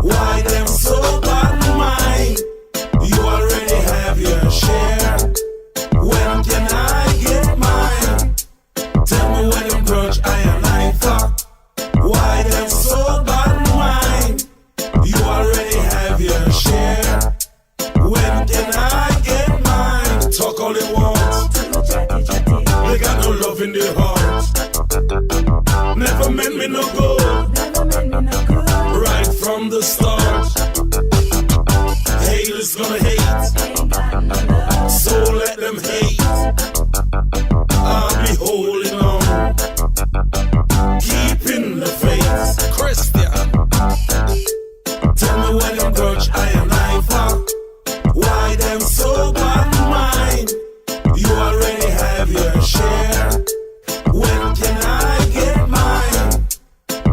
Why them so bad mind? You already have your share. When can I get mine? Tell me what them grudge I am lying for. Why them so bad mind? You already have your share. When can I get mine? Talk all they want. They got no love in their heart. Never meant me no good. Right from the start. Haters gonna hate. So let them hate. I'll be holding on. Keeping the faith. Christian. Tell me what them grudge I am lying for. Why them so bad mind? You already have your share. When can I get mine?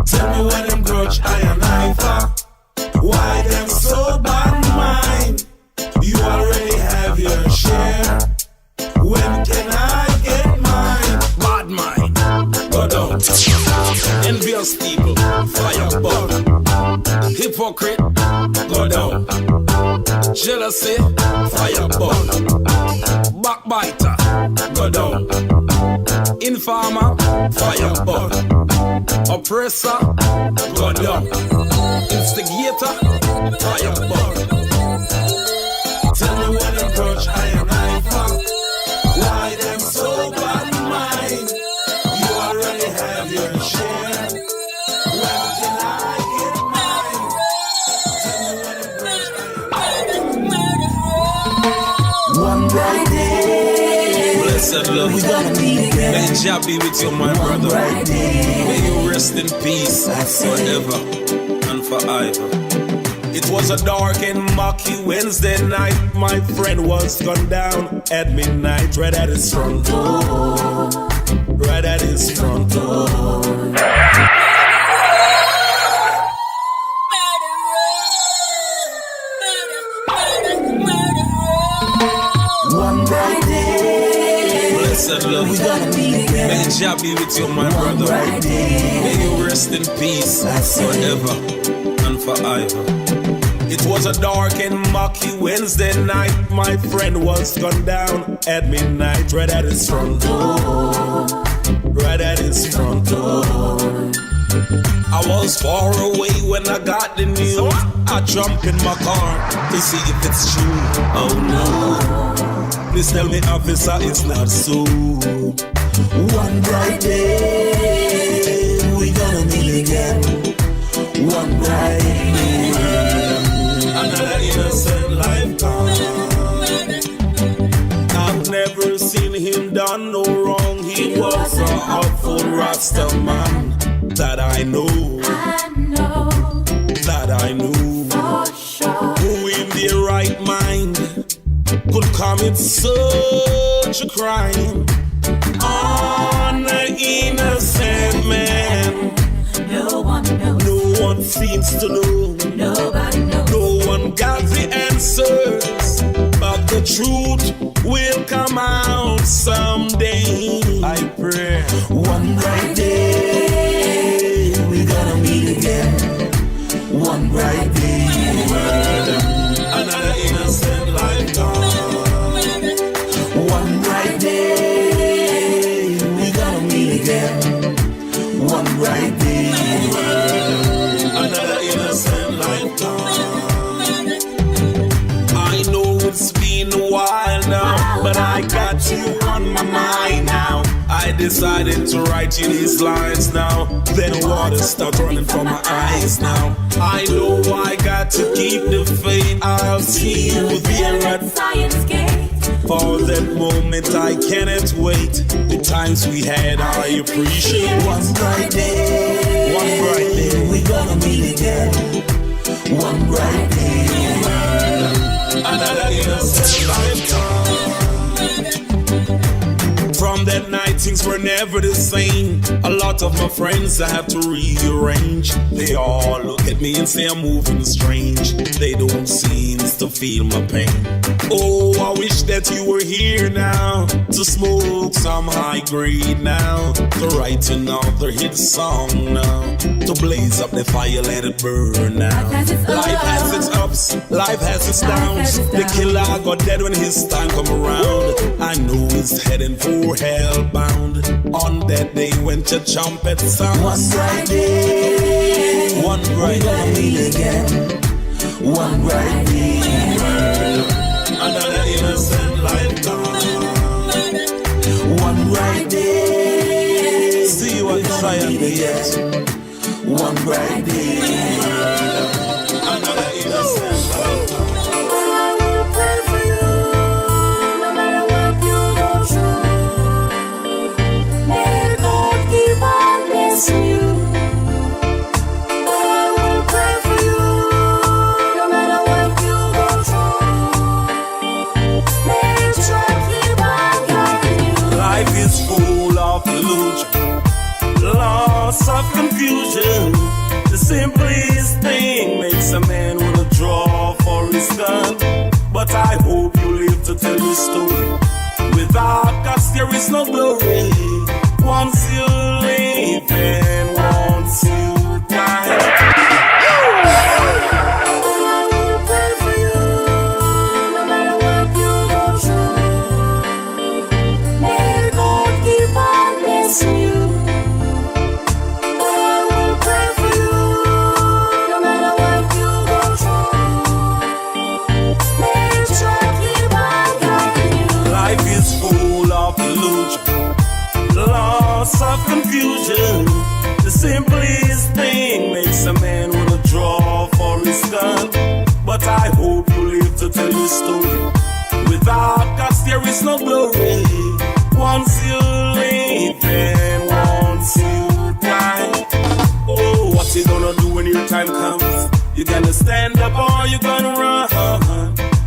Tell me what them grudge I am lying for. Why them so bad mind? You already have your share. When can I get mine? Bad mind, go down. Envious people, fire burn. Hypocrite, go down. Jealousy, fire burn. Backbiter, go down. Informer, fire burn. Oppressor, go down. Instigator, fire burn. Tell me what them grudge I am lying for. Why them so bad mind? You already have your share. When can I get mine? Tell me what them grudge I am. One bright day, blessed love, we gonna meet again. May Jah be with you, my brother. May you rest in peace forever and forever. It was a dark and murky Wednesday night. My friend was gunned down at midnight, right at his front door. Right at his front door. One bright day, blessed love, we gonna meet again. May Jah be with you, my brother. May you rest in peace forever and forever. It was a dark and murky Wednesday night. My friend was gunned down at midnight, right at his front door. Right at his front door. I was far away when I got the news. I jump in my car to see if it's true. Oh no, please tell me, officer, it's not so. One bright day, we gonna meet again. One bright day, another innocent lifetime. I've never seen him done no wrong. He was a awful Rasta man. That I know, that I know, for sure. Who in their right mind could commit such a crime on an innocent man? No one knows. No one seems to know. Nobody knows. No one got the answers, but the truth will come out someday. I pray one bright day we gonna meet again. One bright day, another innocent lifetime. One bright day we gonna meet again. One bright day, another innocent lifetime. I know it's been a while now, but I got you on my mind now. I decided to write you these lines now. Then water start running from my eyes now. I know I got to keep the faith. I'll see you there at Science Gate. For that moment I cannot wait. The times we had I appreciate. One bright day, one bright day, we gonna meet again. One bright day, another innocent lifetime. From that night things were never the same. A lot of my friends I have to rearrange. They all look at me and say I'm moving strange. They don't seem to feel my pain. Oh, I wish that you were here now to smoke some high grade now, to write another hit song now, to blaze up the fire, let it burn now. Life has its ups, life has its downs. The killer got dead when his time come around. I know he's heading for hellbound on that day when your trumpet sounds. One bright day, one bright day, meet again. One bright day, another innocent lifetime. One bright day, see you on Zion yet. One bright day, another innocent lifetime. I will pray for you, no matter what you go through. May God keep on blessing you. Life is full of illusion, lots of confusion. The simplest thing makes a man wanna draw for his gun. But I hope you live to tell your story. Without God there is no glory. Once you live and once you die. Lots of confusion. The simplest thing makes a man wanna draw for his gun. But I hope you live to tell your story. Without God there is no glory. Once you live and once you die. Oh, what you gonna do when your time comes? You gonna stand up or you gonna run?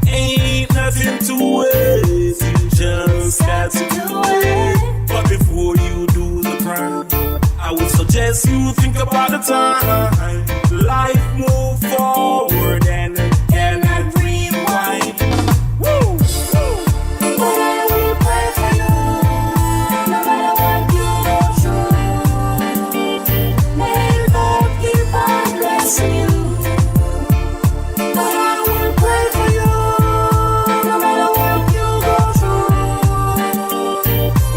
Ain't nothing to wait. You just got to do it. But before you do the crime, I would suggest you think about the time. Life move forward and it cannot rewind. Woo! But I will pray for you, no matter what you go through. May God keep on blessing you. But I will pray for you, no matter what you go through.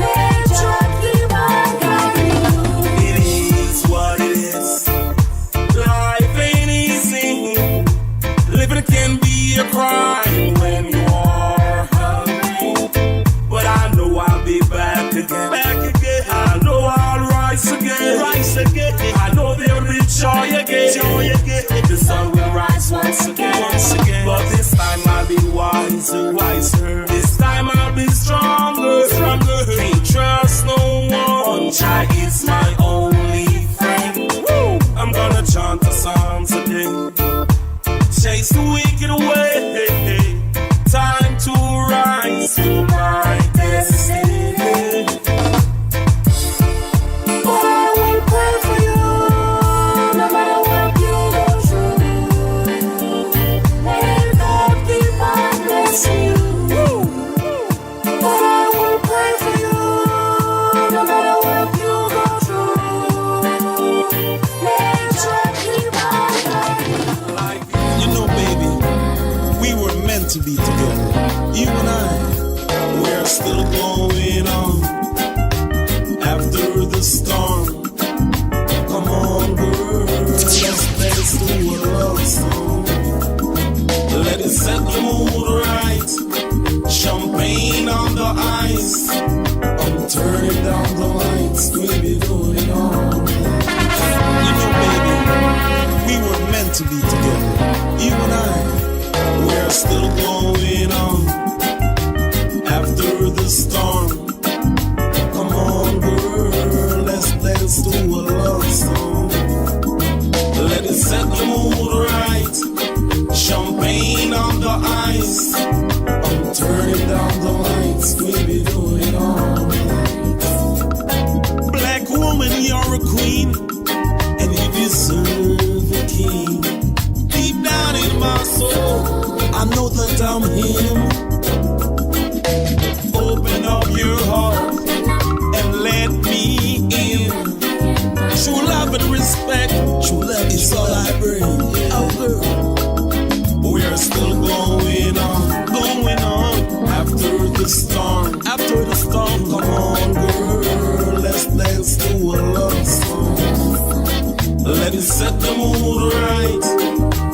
May God keep on guiding you. It is what it is. of psalms a day. Chase the wicked away. Time to rise to my destiny. But I will pray for you, no matter what you go through. May God keep on blessing you. But I will pray for you, no matter what you go through. May God keep on blessing you. You know, baby, we were meant to be together. You and I, we're still going on after the storm. Come on, girl, let's dance to a love song. Let it set the mood right. Champagne on the ice. I'm turning down the lights. We'll be doing all night. You know, baby, we were meant to be together. You and I, we're still going on after the storm. Come on, girl, let's dance to a love song. Let it set the mood right. Champagne on the ice. I'm turning down the lights. We'll be doing all night. Black woman, you're a queen, and you deserve a king. Deep down in my soul, I know that I'm him. Open up your heart and let me in. True love and respect, true love is all I bring. Oh, girl, we're still going on after the storm. After the storm, come on, girl, let's dance to a love song. Let it set the mood right.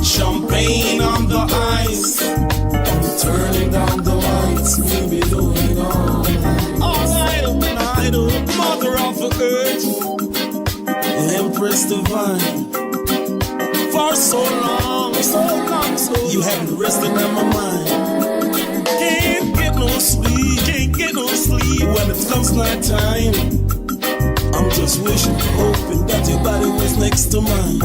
Champagne on the ice. I'm turning down the lights. We'll be doing all night. All night, mother of the earth, Empress divine. For so long, you haven't rested in my mind. Can't get no sleep when it comes night time. I'm just wishing, hoping that your body was next to mine.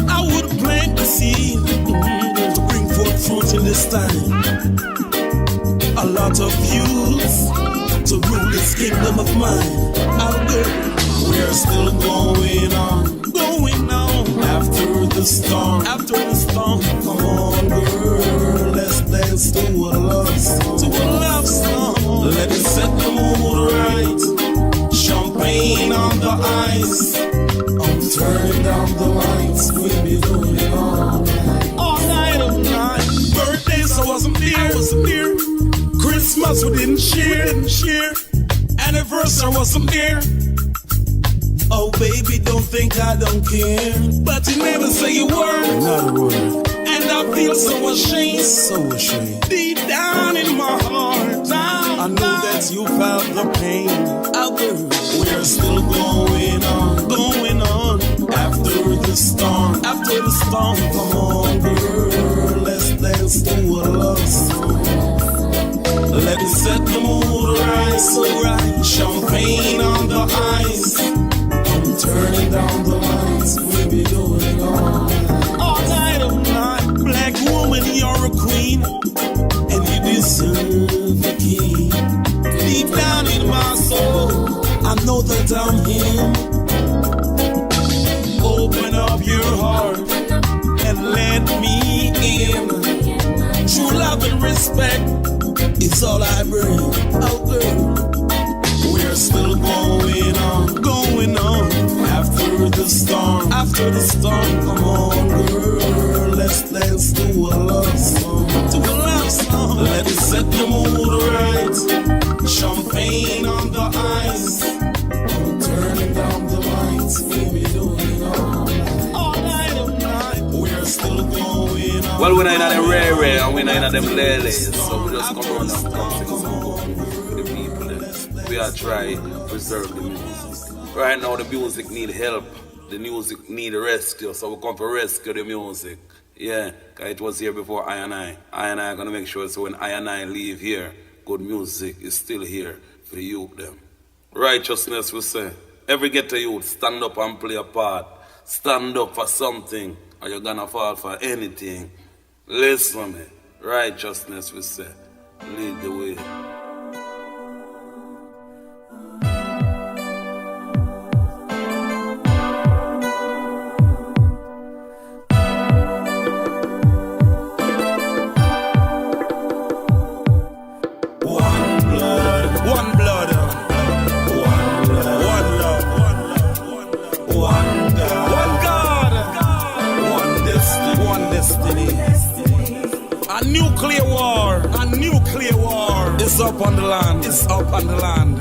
I would plant the seed to bring forth fruit in this time. A lot of youths to rule this kingdom of mine. We're still going on after the storm. After the storm, come on, girl, let's dance to a love song. To a love song. Let it set the mood right. Champagne on the ice. I'm turning down the lights. We'll be doing all night. All night. Birthdays, I wasn't there. Christmas, we didn't share. Anniversary, wasn't there. Oh, baby, don't think I don't care. But you never say a word. Not a word. And I feel so ashamed. Deep down in my heart, I know that you felt the pain. We're still going on after the storm. After the storm, come on, girl, let's dance to a love song. Let it set the mood right. Champagne on the ice. I'm turning down the lights. We'll be doing all night. Black woman, you're a queen, and you deserve a king. Deep down in my soul, I know that I'm him. Open up your heart and let me in. True love and respect is all I bring. Oh, girl, we're still going on after the storm. After the storm, come on, girl, let's dance to a love song. To a love song. Let it set the mood right. Champagne on the ice. I'm turning down the lights. We'll be doing all night. We're still going on. Well, we're not in them rare and we're not in them lilies, so we just come on and come sing some more for the people. We are trying to preserve the music. Right now the music need help, the music need a rescue, so we come to rescue the music. Yeah, cause it was here before I and I are gonna make sure so when I and I leave here, good music is still here for the youth them. Righteousness we say, every ghetto youth stand up and play a part. stand up for something, or you're gonna fall for anything. Listen, me. Righteousness, we say, lead the way. Up on the land, it's up on the land.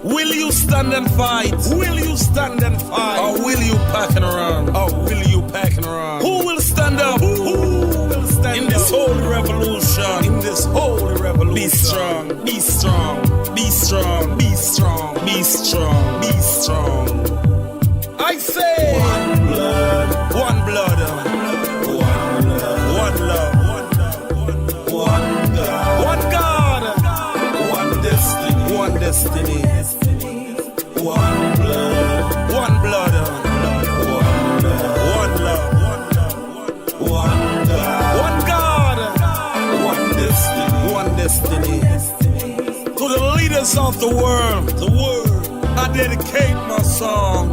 Will you stand and fight? Will you stand and fight? Or will you packing around? Or will you packing around? Who will stand up? Who will stand in this holy revolution? In this holy revolution. Be strong, be strong, be strong, be strong, be strong, be strong. I say one blood, one blood, one love, one destiny, one blood, one blood, one love, one God, one destiny. To the leaders of the world, I dedicate my song.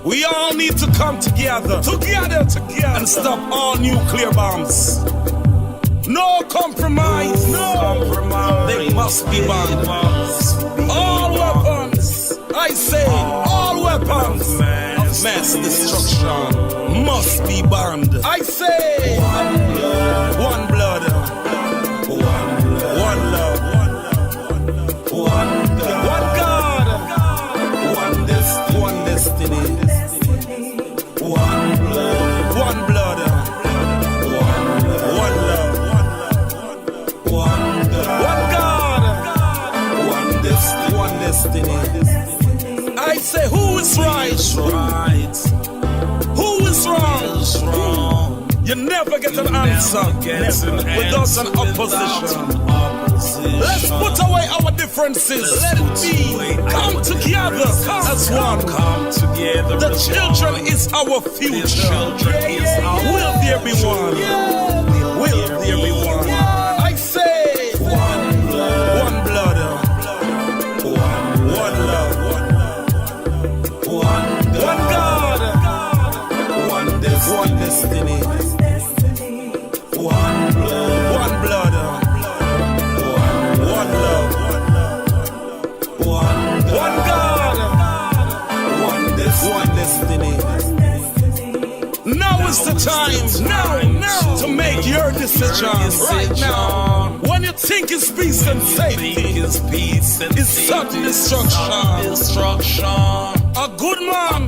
We all need to come together, and stop all nuclear bombs. No compromise, they must be banned. All weapons, I say, all weapons of mass destruction must be banned. I say, one blood, one love, one God, one destiny, one blood, one love. I say, who is right? Who is wrong? You never get an answer without an opposition. Let's put away our differences. Let it be. Come together as one. The children is our future. Will there be one? Will there be one? I say, one blood. One love, one God, one destiny, one blood, one love, one God, one destiny. Now is the time, now to make your decision. Right now, when you think it's peace and safety, it's sudden destruction. A good man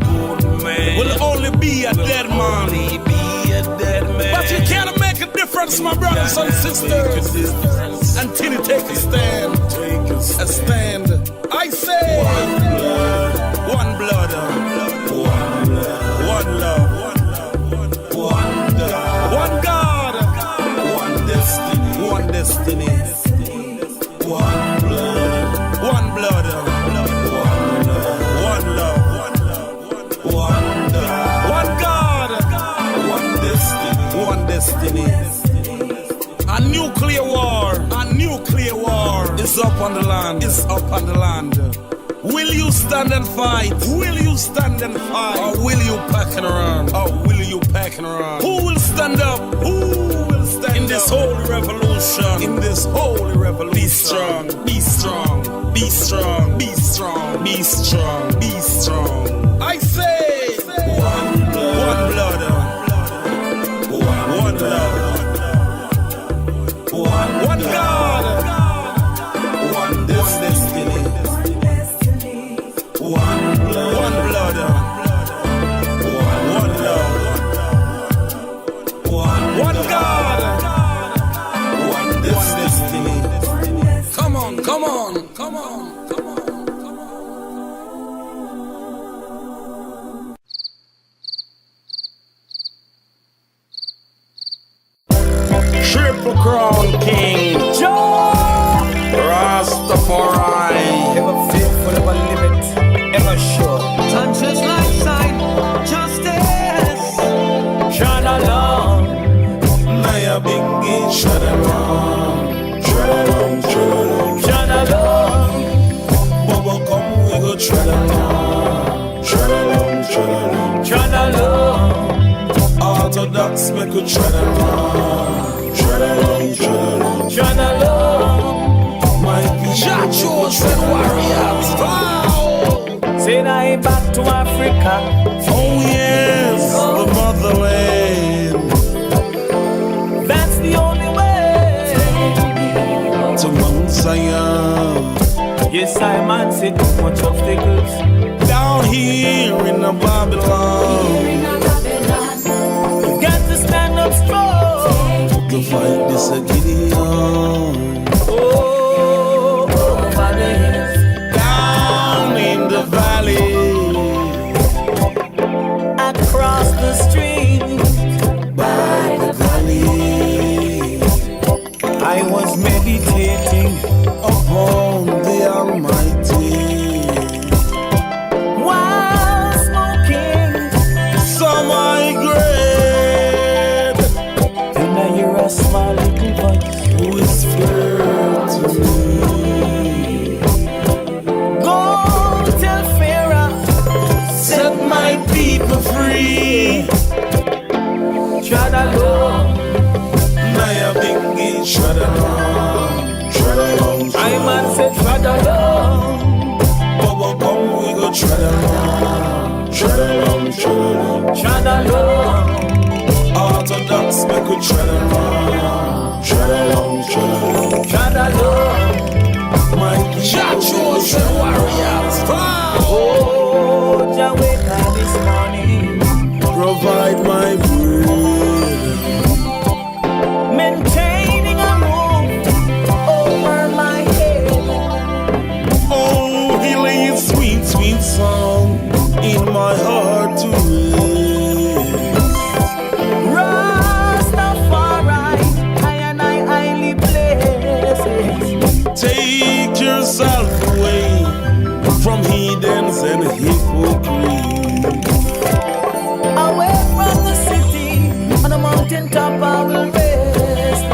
will only be a dead man. But you can't make a difference, my brothers and sisters, until you take a stand. I say, one blood, one love, one God, one destiny, one blood, one love, one God, one destiny. A nuclear war is up on the land, Will you stand and fight? Or will you packing around? Who will stand up? In this holy revolution? Be strong, be strong, be strong, be strong, be strong, be strong. I say, one blood, one love, one God, one destiny, one blood, one love, one God, one destiny. Come on, come on, come on. Triple Crown King Rastafari, ever faithful, ever limit, ever sure. Touch us like sign, justice. orthodox, make you tread along, tread along, tread along, Tread along. my people. Jah chosen warriors. Wow. Say I back to Africa. Oh yes, the motherland. That's the only way to Mount Zion. Yes, I man see too much obstacles down here in the Babylon. You've got to stand up strong to fight this Gideon. Oh, valleys. Down in the valley, across the stream, by the valley, I was meditating upon the Almighty. while smoking. Some migrate, Then I hear a small little voice whisper to me, go tell Pharaoh, set my people free. tread along. Naya bingi tread along, tread along. I man said tread along. Bubba come, we go tread along, tread along, tread along. Tread along. Orthodox, make we tread along, tread along, tread along. Tread along. My Jah chosen warriors. Wow. Oh, Jah wake up this morning, provide my bread. maintaining a roof over my head. Oh, he lays sweet, sweet song in my heart to live. Rastafari, I and I highly blessed. Take yourself away from heathens and hypocrites. Away from the city, on a mountain top I will rest.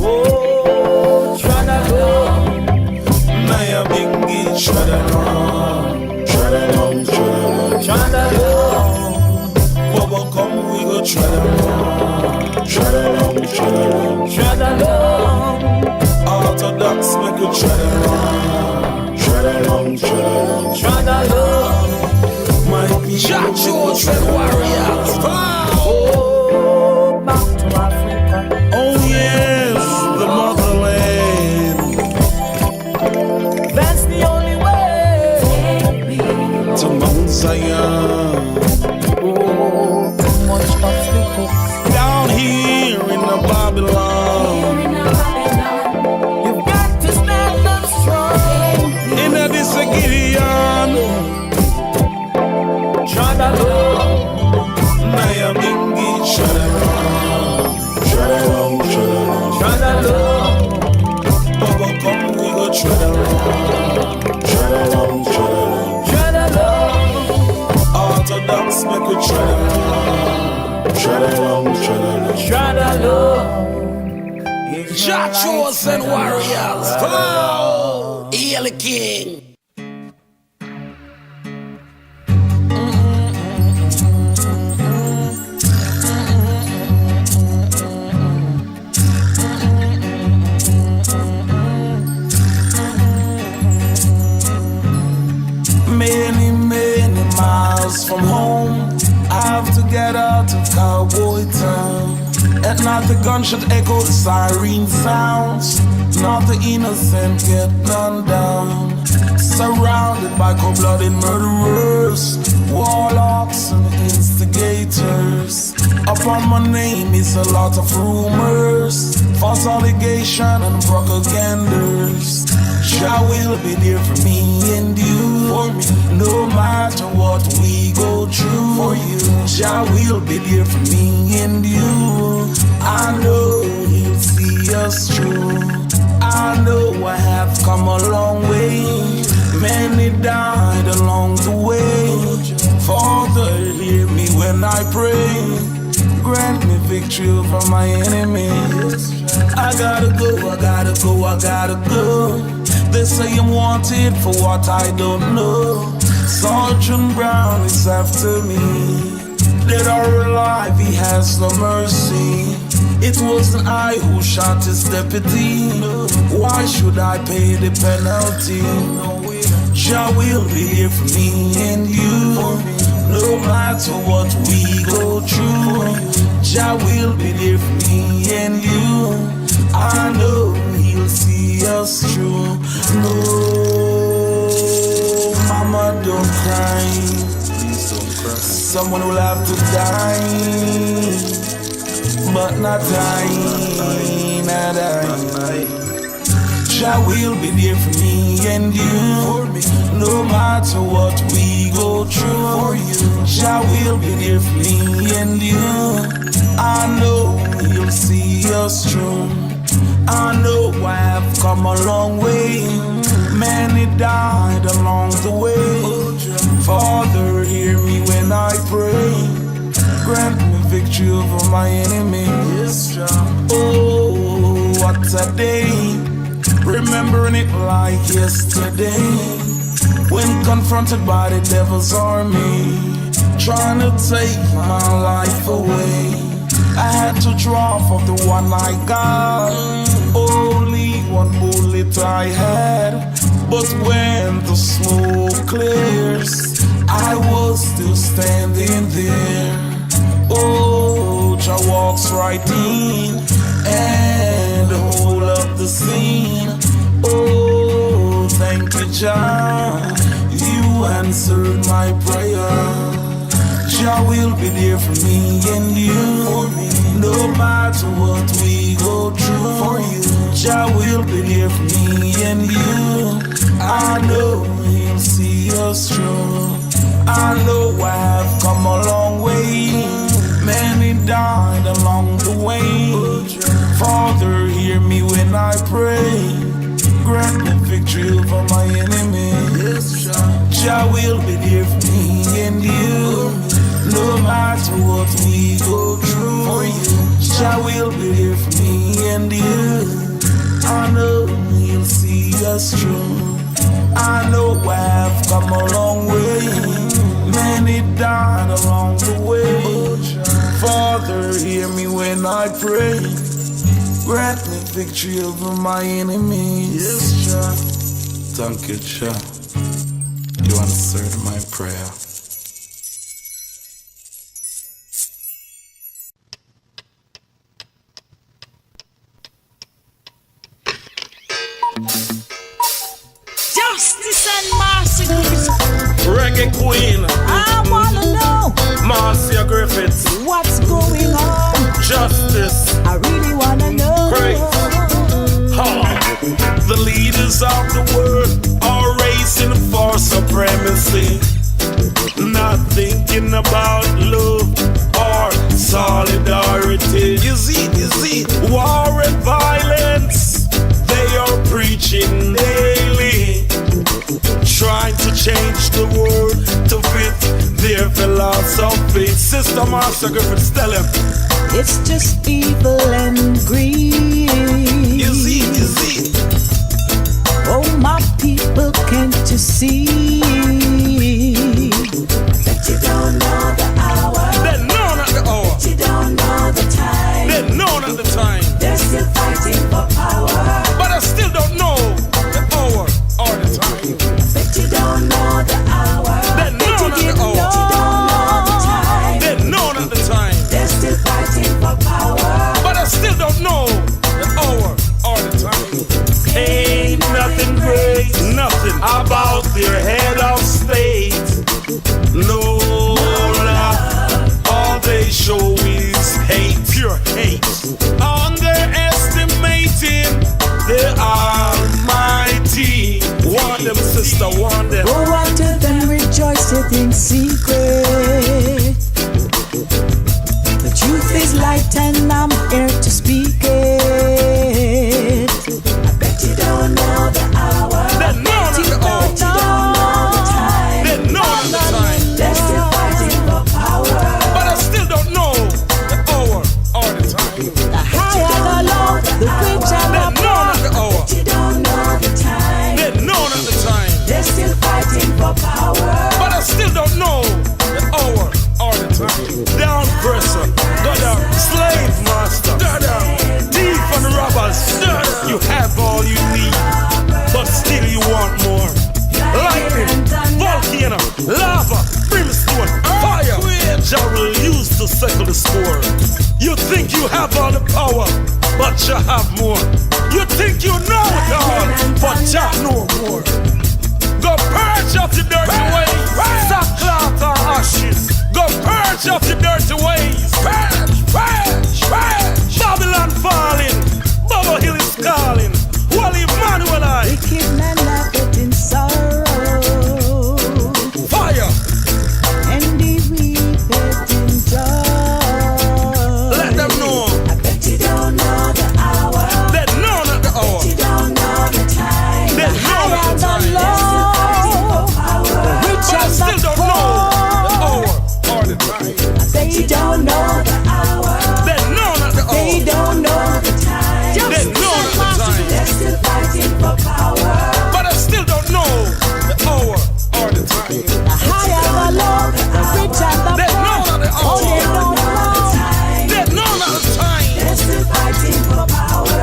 Oh, tread along. Naya bingi tread along, tread along, tread along. Tread along. Bubba come, we go tread along, tread along, tread along. Tread along. Orthodox, make you tread along, tread along, tread along. Tread along. My people, Jah chosen warriors. Wow. Oh, back to Africa. oh yes, the motherland. That's the only way To Mount Zion, oh, too much obstacles. down here in the Babylon. You've got to stand up strong. In a this Gideon, Tread along. Naya bingi tread along, tread along, tread along. Tread along. Bubba come, we go tread along, tread along, tread along. Tread along. Orthodox, make we tread along, tread along, tread along. Tread along. Jah chosen warriors. Wow. Hail the King. Many, many miles from home, I have to get out of cowboy town. At night the gunshot echo, the siren sounds. Not the innocent get gunned down. Surrounded by cold-blooded murderers, warlocks and instigators. Upon my name is a lot of rumors, false allegation and propagandas. Jah will be there for me and you, for me, no matter what we go through. For you, Jah will be there for me and you. I know He'll see us through. I know I have come a long way. Many died along the way. Father, hear me when I pray. Grant me victory over my enemies. I gotta go, I gotta go, I gotta go. They say I'm wanted for what I don't know. Sergeant Brown is after me. Dead or alive. life, he has no mercy. It wasn't I who shot his deputy. Why should I pay the penalty? Jah will be here for me and you. No matter what we go through, Jah will be there for me and you. I know he'll see us through. No, mama, don't cry. Please don't cry. Someone will have to die, but not die, not die. Jah will be there for me and you. No matter what we go through, Jah will be there for me and you. I know he'll see us through. I know I have come a long way. Many died along the way. Father, hear me when I pray. Grant me victory over my enemies. Oh, what a day. Remembering it like yesterday. When confronted by the devil's army, trying to take my life away, I had to draw from the one I got. Only one bullet I had, but when the smoke clears, I was still standing there. Oh, Jah walks right in and hold up the scene. Oh, thank you, Jah, you answered my prayer. Jah will be there for me and you. No matter what we go through, Jah will be there for me and you. I know he'll see us through. I know I have come a long way. Many died along the way. Father, hear me when I pray. Grant me victory over my enemies. Jah will be there for me and you. No matter what we go through, Jah will be there for me and you. I know he'll see us through. I know I have come a long way. Many died along the way. Father, hear me when I pray. Grant me victory over my enemies. Thank you, Jah. You answered my prayer. Justice and mercy. Reggae Queen. I wanna know Marcia Griffiths. what's going on. Justice. I really wanna know. Great. The leaders of the world are racing for supremacy, not thinking about love or solidarity. You see, war and violence, they are preaching daily, trying to change the world to fit their philosophy. Sister Marcia Griffiths, tell him It's just evil and greed. You see. Oh, my people, can't you see that you don't know the hour? They know not the hour. That you don't know the time. They know not the time. They're still fighting for power. But I still don't know the hour or the time. But you don't know the hour. They know not the hour. You don't know the time. They know not the time. They're still fighting for power. But I still don't know the hour or the time. Ain't nothing great, nothing about their head of state. No love, all they show is hate, pure hate. Underestimating the Almighty. Warn them, sister, warn them. Go out to them, rejoicing in secret. The truth is light and I'm here to speak it. I bet you don't know the hour. They know not the hour. You don't know the time. They know not the time. They're still fighting for power. But I still don't know the hour or the time. The high and the low, the rich and They the know not the hour. poor. You don't know the time. They know not the time. They're still fighting for power. But I still don't know the hour or the time. Down oppressor, God, slave master, thief and robbers. You have all you need, but still you want more. Lightning, volcano, lava, brimstone, fire. Jah will use to settle the score. You think you have all the power, but Jah have more. You think you know it all, but Jah know more. Go purge up your dirty ways, sackcloth or ashes. Go purge up your dirty ways. Purge. Babylon falling, Baba Hill is calling. Wally Emmanuel I. Wicked men laugh in sorrow. Fire. And they weep in joy. Let them know. I bet you don't know the hour. They know not the hour. You don't know the time. They know not the time. Rich But I and still don't know the hour or the time. They don't know the hour. They know not the hour. They don't know the time. They know not the time. They're still fighting for power. But I still don't know the hour or the time. The higher the love, the rich and the They know not the poor. hour. Oh, they don't know. They know not the time. They're still fighting for power.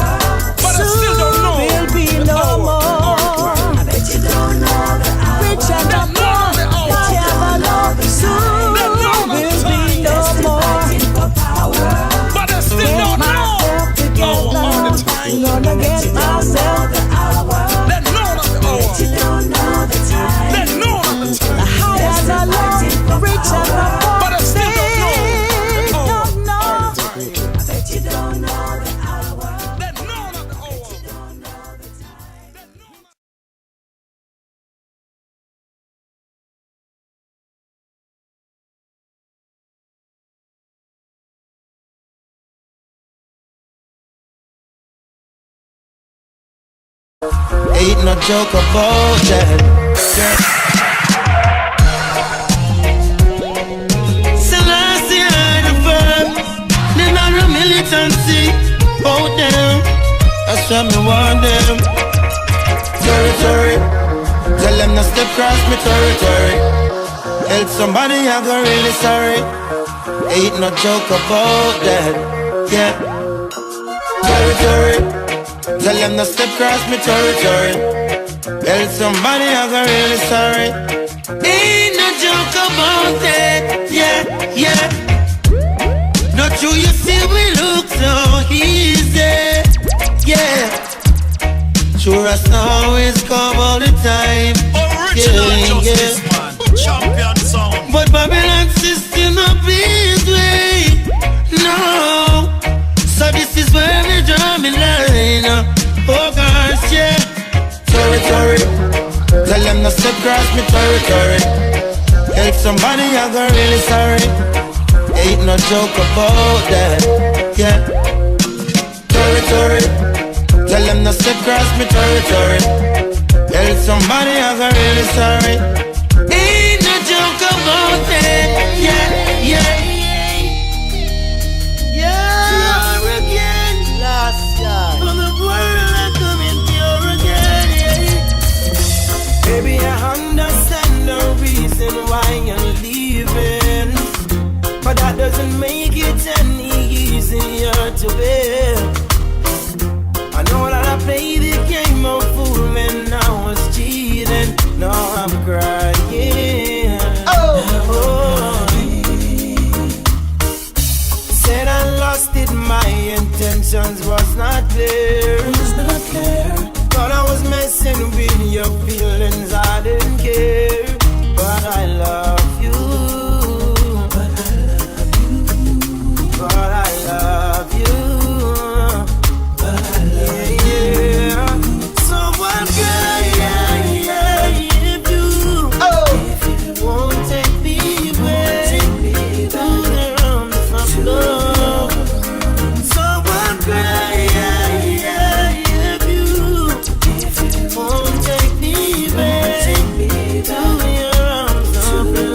But I still don't know will be the no hour more. or the time. I bet you don't know the hour. Rich and the They know not the hour. higher the love, soon They know not the will time. be no more. But I still don't know the hour or the time. Gonna get myself the hour. They know not the hour. You don't know the time. They know not the time. The higher the love, rich and the poor. But I still don't know the hour Don't know. or the time. I bet you don't know the hour. They know not the hour. Don't know the time. Ain't no joke about that. Selassie are the first. They not a militancy. Oh them, that's why me want them. Territory, tell them not step cross me territory. Help somebody, I go really sorry. Ain't no joke about that. Yeah. Territory. Tell them not step cross me territory. Tell somebody I got really sorry. Ain't no joke about that. Yeah. Not you, you see we look so easy. Yeah. Sure as always come all the time. Original justice, man. Champion sound. But Babylon system up his way. No. So this is where we draw me line. Oh gosh, yeah. Territory. Tell them not step cross me territory. Help somebody, I got really sorry. Ain't no joke about that. Yeah. Territory. Tell them not step cross me territory. Help somebody, I got really sorry. Ain't no joke about that. Yeah. Baby, I understand the reason why you're leaving, but that doesn't make it any easier to bear. I know that I played the game of fool when I was cheating. Now I'm crying. Oh. Said I lost it, my intentions was not clear. Thought I was messing with your feelings, I didn't care. But I love you. But I love you. Yeah. So what could if you won't take me away to the arms of love? So what could won't take me back to your arms of love?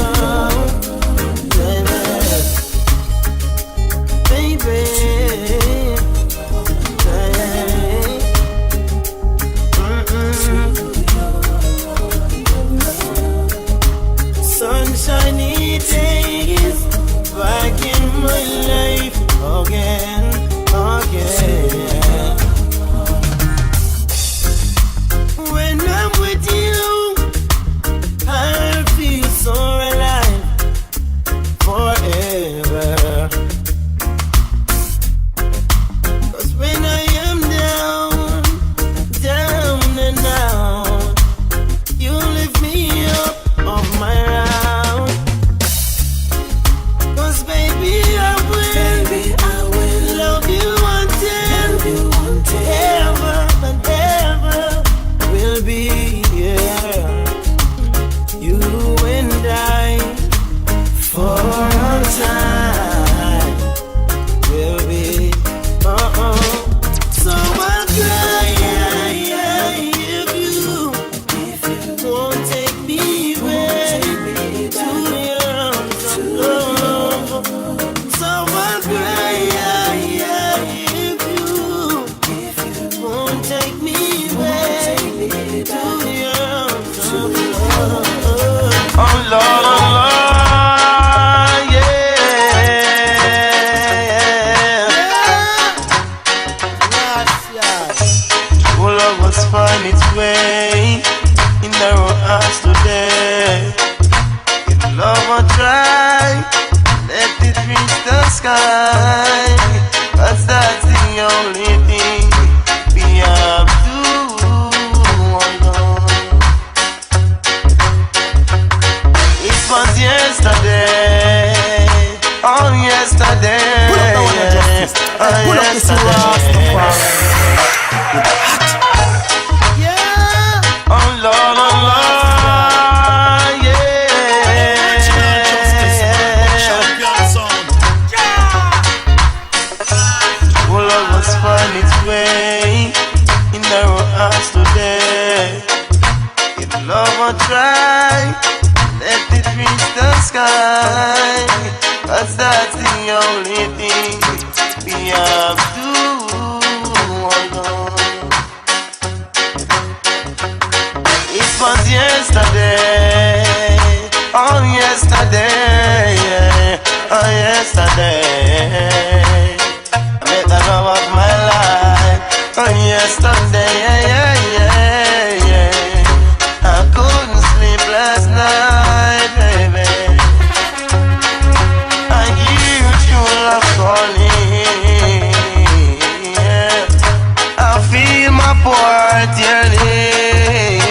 hearts today. If love will try, let it reach the sky. 'Cause that's the only thing we have to hold. It was yesterday. Oh, yesterday. Pull up the one of justice. Pull up the Rastafari. Yeah. Oh Lord, oh Lord, yeah. Oh Lord, was find its way in our hearts today. If love will try, let it reach the sky. 'Cause that's the only thing we have to hold on. It was yesterday, oh yesterday, yeah. Oh yesterday. I met the love of my life, oh yesterday, yeah. I couldn't sleep last night, baby. Calling, yeah. I feel my heart yearning.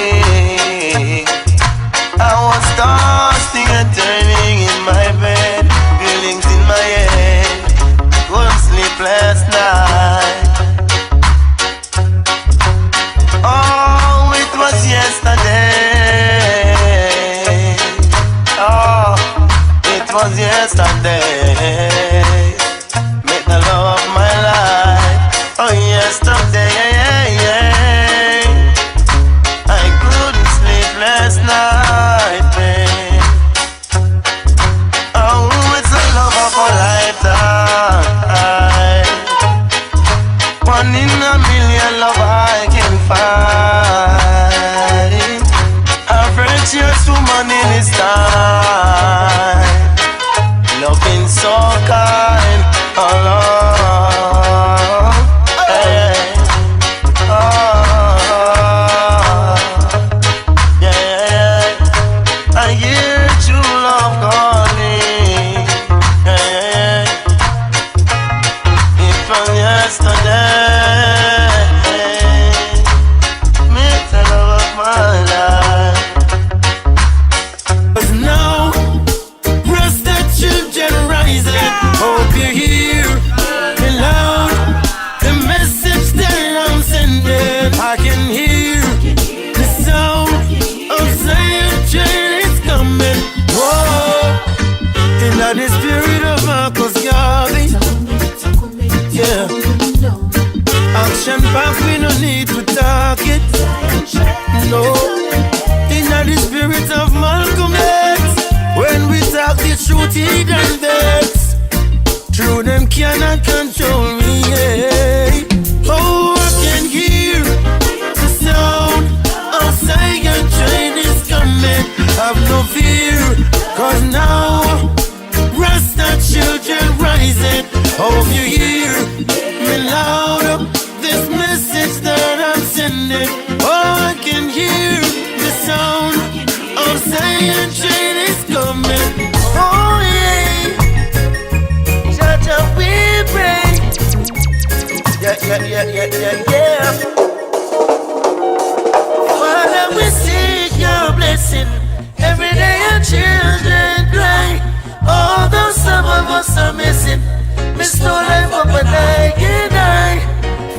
I was tossing and turning in my bed, feelings in my head, couldn't sleep last night. Oh, it was yesterday. Oh, it was yesterday. The love of my life, oh yesterday, I couldn't sleep last night, babe. Oh, it's the love of a lifetime. One in a million love I can find. A virtuous woman in this time, loving so kind. Oh Lord, hey. Oh, yeah. I hear true love calling, yeah. It was yesterday, meet the love of my life. 'Cause now, rest the children rising. Hope you hear me loud. The message that I'm sending, I can hear the sound of Zion train is coming. Whoa, in the spirit of Marcus Garvey. Yeah, action back, we no need to talk it. No, in the spirit of Malcolm X, when we talk the truth, he done that. True, them cannot control me, yeah. Oh, I can hear the sound of Zion train is coming. Have no fear, 'cause now Rasta children rising. Hope you hear me loud up this message that I'm sending. Oh, I can hear the sound of Zion train is coming. Oh yeah, Jaja we pray. Yeah. Father, we seek your blessing. Every day our children cry. Although some of us are missing, miss no life up and I can die.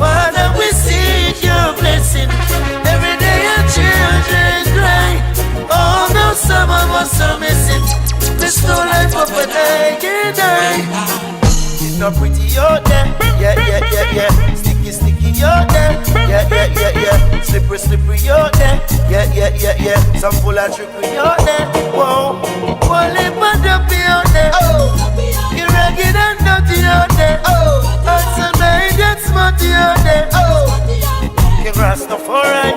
Father, we seek your blessing. Every day our children cry. Although some of us are missing, miss no life up and I can die. It's not pretty out there, yeah. Sticky out there, yeah. Slippery out there, yeah. Some full of trickery out there, whoa. One lip and dumpy out there, oh. You're ragged and dirty out there, oh. And some night that's smutty out there, oh. Give Rastafari,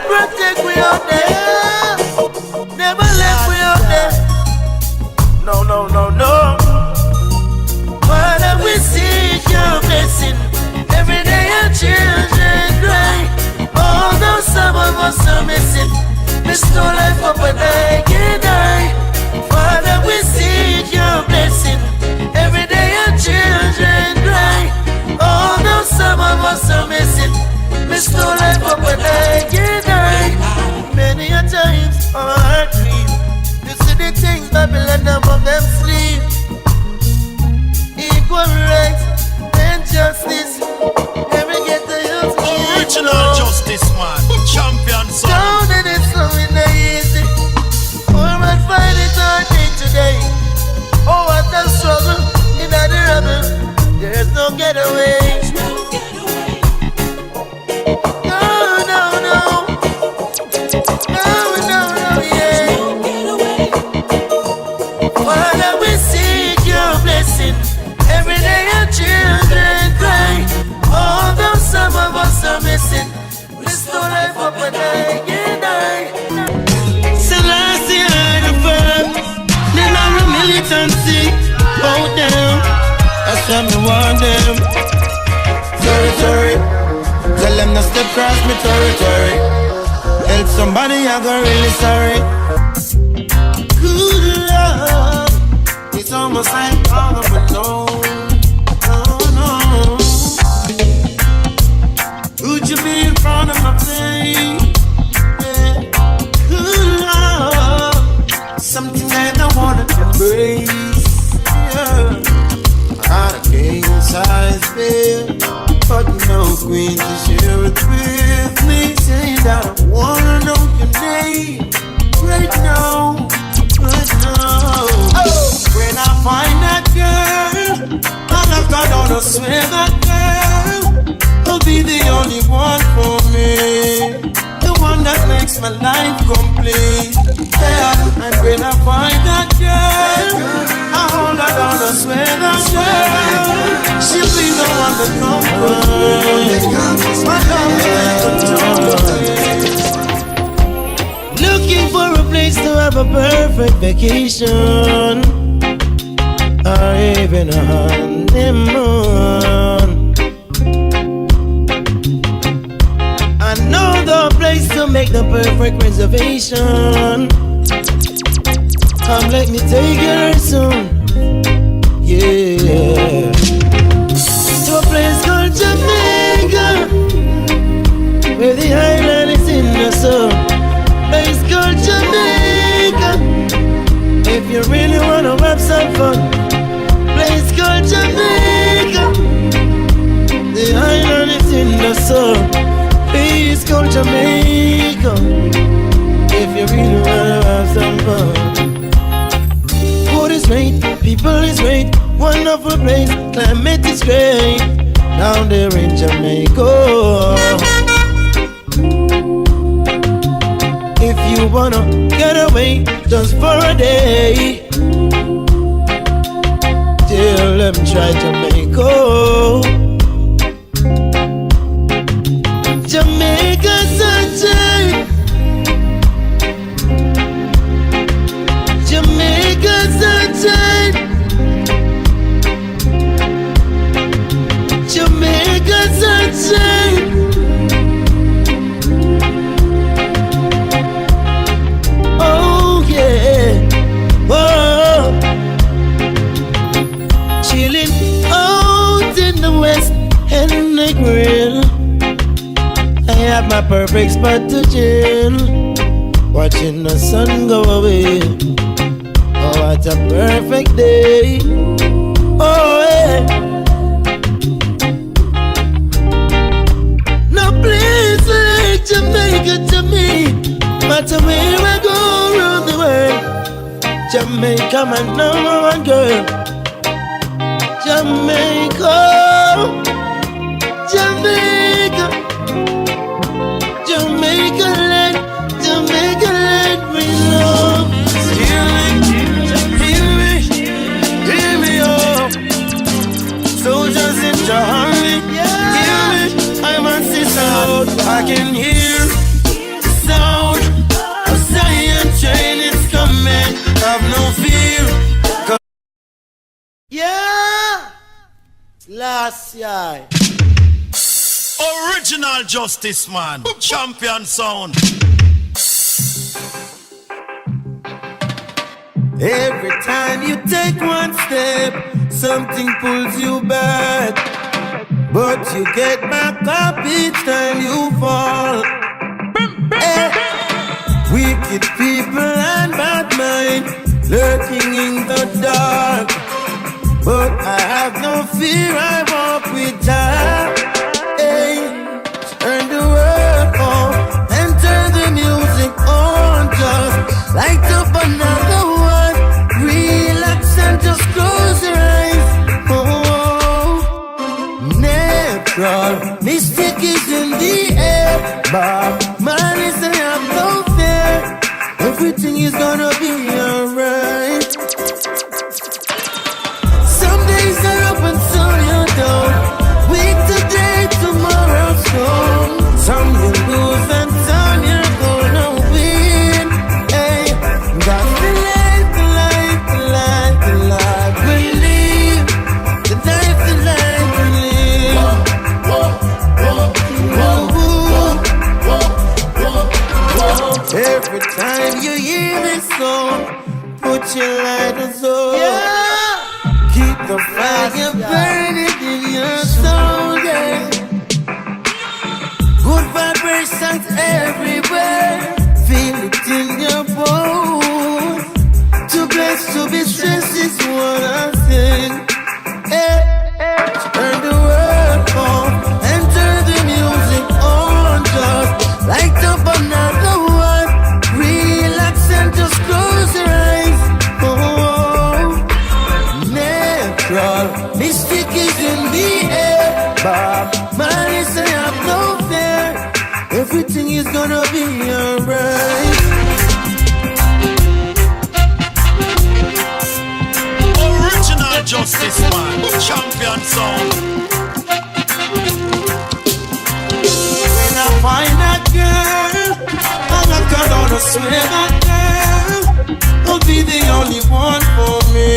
protect we out there. Never left we out there. No. Father, we seek your blessing. Every day our children cry. Babylon above them sleep. Equal rights and justice. Every get the youth. Original justice man, champion son. Down in it, so it ain't easy. Forward fight it all day today. Oh, what a struggle in the rebel. There's no getaway. No, no, no. No, no, no, yeah. Father, we seek your blessing. Every day your children cry. Although some of us are missing, we still life up and die. Selassie are the first. Then I'm a militancy. Hold down. That's why me want them. Sorry. Tell them to step across me territory. Help somebody, I go really sorry. Good love. It's almost like all of it alone. Oh no. Would you be in front of my face? Yeah. Good love. Something that I wanna embrace. Yeah. Got a king size bed, but no queen to share it with me. Saying that I wanna know your name right now. When I find that girl, and I've got on a swear that girl will be the only one for me, the one that makes my life complete. Yeah, and when I find that girl, I hold her down, I swear that girl, she'll be the one that comes. My love, looking for a place to have a perfect vacation, or even a honeymoon. I know the place to make the perfect reservation. Come, let me take you there soon. Yeah. To a place called Jamaica, where the island is in the sun. Place called Jamaica, if you really wanna have some fun. Place called Jamaica, the island is in the sun. Place called Jamaica, if you really wanna have some fun. Food is great, people is great, wonderful place, climate is great, down there in Jamaica. If you wanna get away just for a day, tell them try Jamaica. Jamaica sunshine, Jamaica sunshine, Jamaica sunshine. Oh yeah, whoa. Chilling out in the west and the grill. I have my perfect spot to chill, watching the sun go away. Oh, what a perfect day. Oh yeah. No place like Jamaica to me. Matter where I go around the world, Jamaica my number one girl. Jamaica, Jamaica, Jamaica land, Jamaica land, we love. Hear me up. Soldiers in Johnny, hear me. I'm on this out. I can hear the sound of Zion train is coming. Have no fear. Yeah, last year. Original justice man, champion sound. Every time you take one step, something pulls you back, but you get back up each time you fall. Wicked people and bad mind lurking in the dark. But I have no fear, I walk with Jah. Hey, turn the world off and turn the music on. Just light up another one. Relax and just close your eyes. Oh, natural mystic is in the air. But man is I have no fear. Everything is gonna be alright. Some days are up and some you're down. Week today, tomorrow's gone. Some you lose and some you're gonna win. Hey, got the life, the life, the life, the life we live. The life, the life we live. Every time you hear this song, put your lighters on. Yeah. Keep the fire burning in your soul, yeah. Good vibrations everywhere. Feel it in your bones. Too blessed to be stressed is what I sing. Hey, turn the world on and turn the music on. Just light up another one. Relax and just close your eyes. Oh, natural mystic is in the air. But man is I have no fear. Everything is gonna be alright. Original Justice Man, champion sound. When I find that girl, I'm not gonna swear that girl will be the only one for me.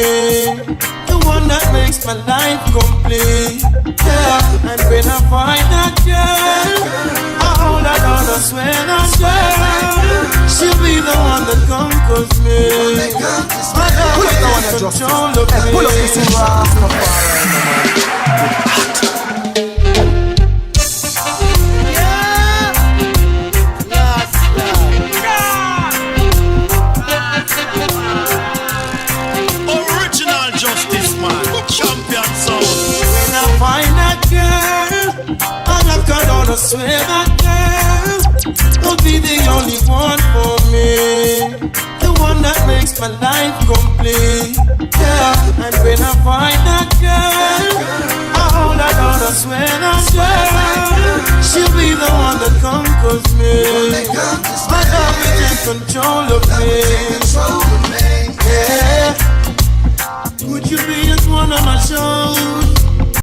The one that makes my life complete. Yeah, and when I find that girl, I hold her down, I swear that girl, she'll be the one that conquers me. My love will take control of me. Pull up this in Original Justice Man, champion sound. When I find that girl, I'm not gonna swear that girl will be the only one for me. The one that makes my life complete. Yeah, and when I find that girl, I hold her down, I swear that girl, she'll be the one that conquers me. My love will take control of me.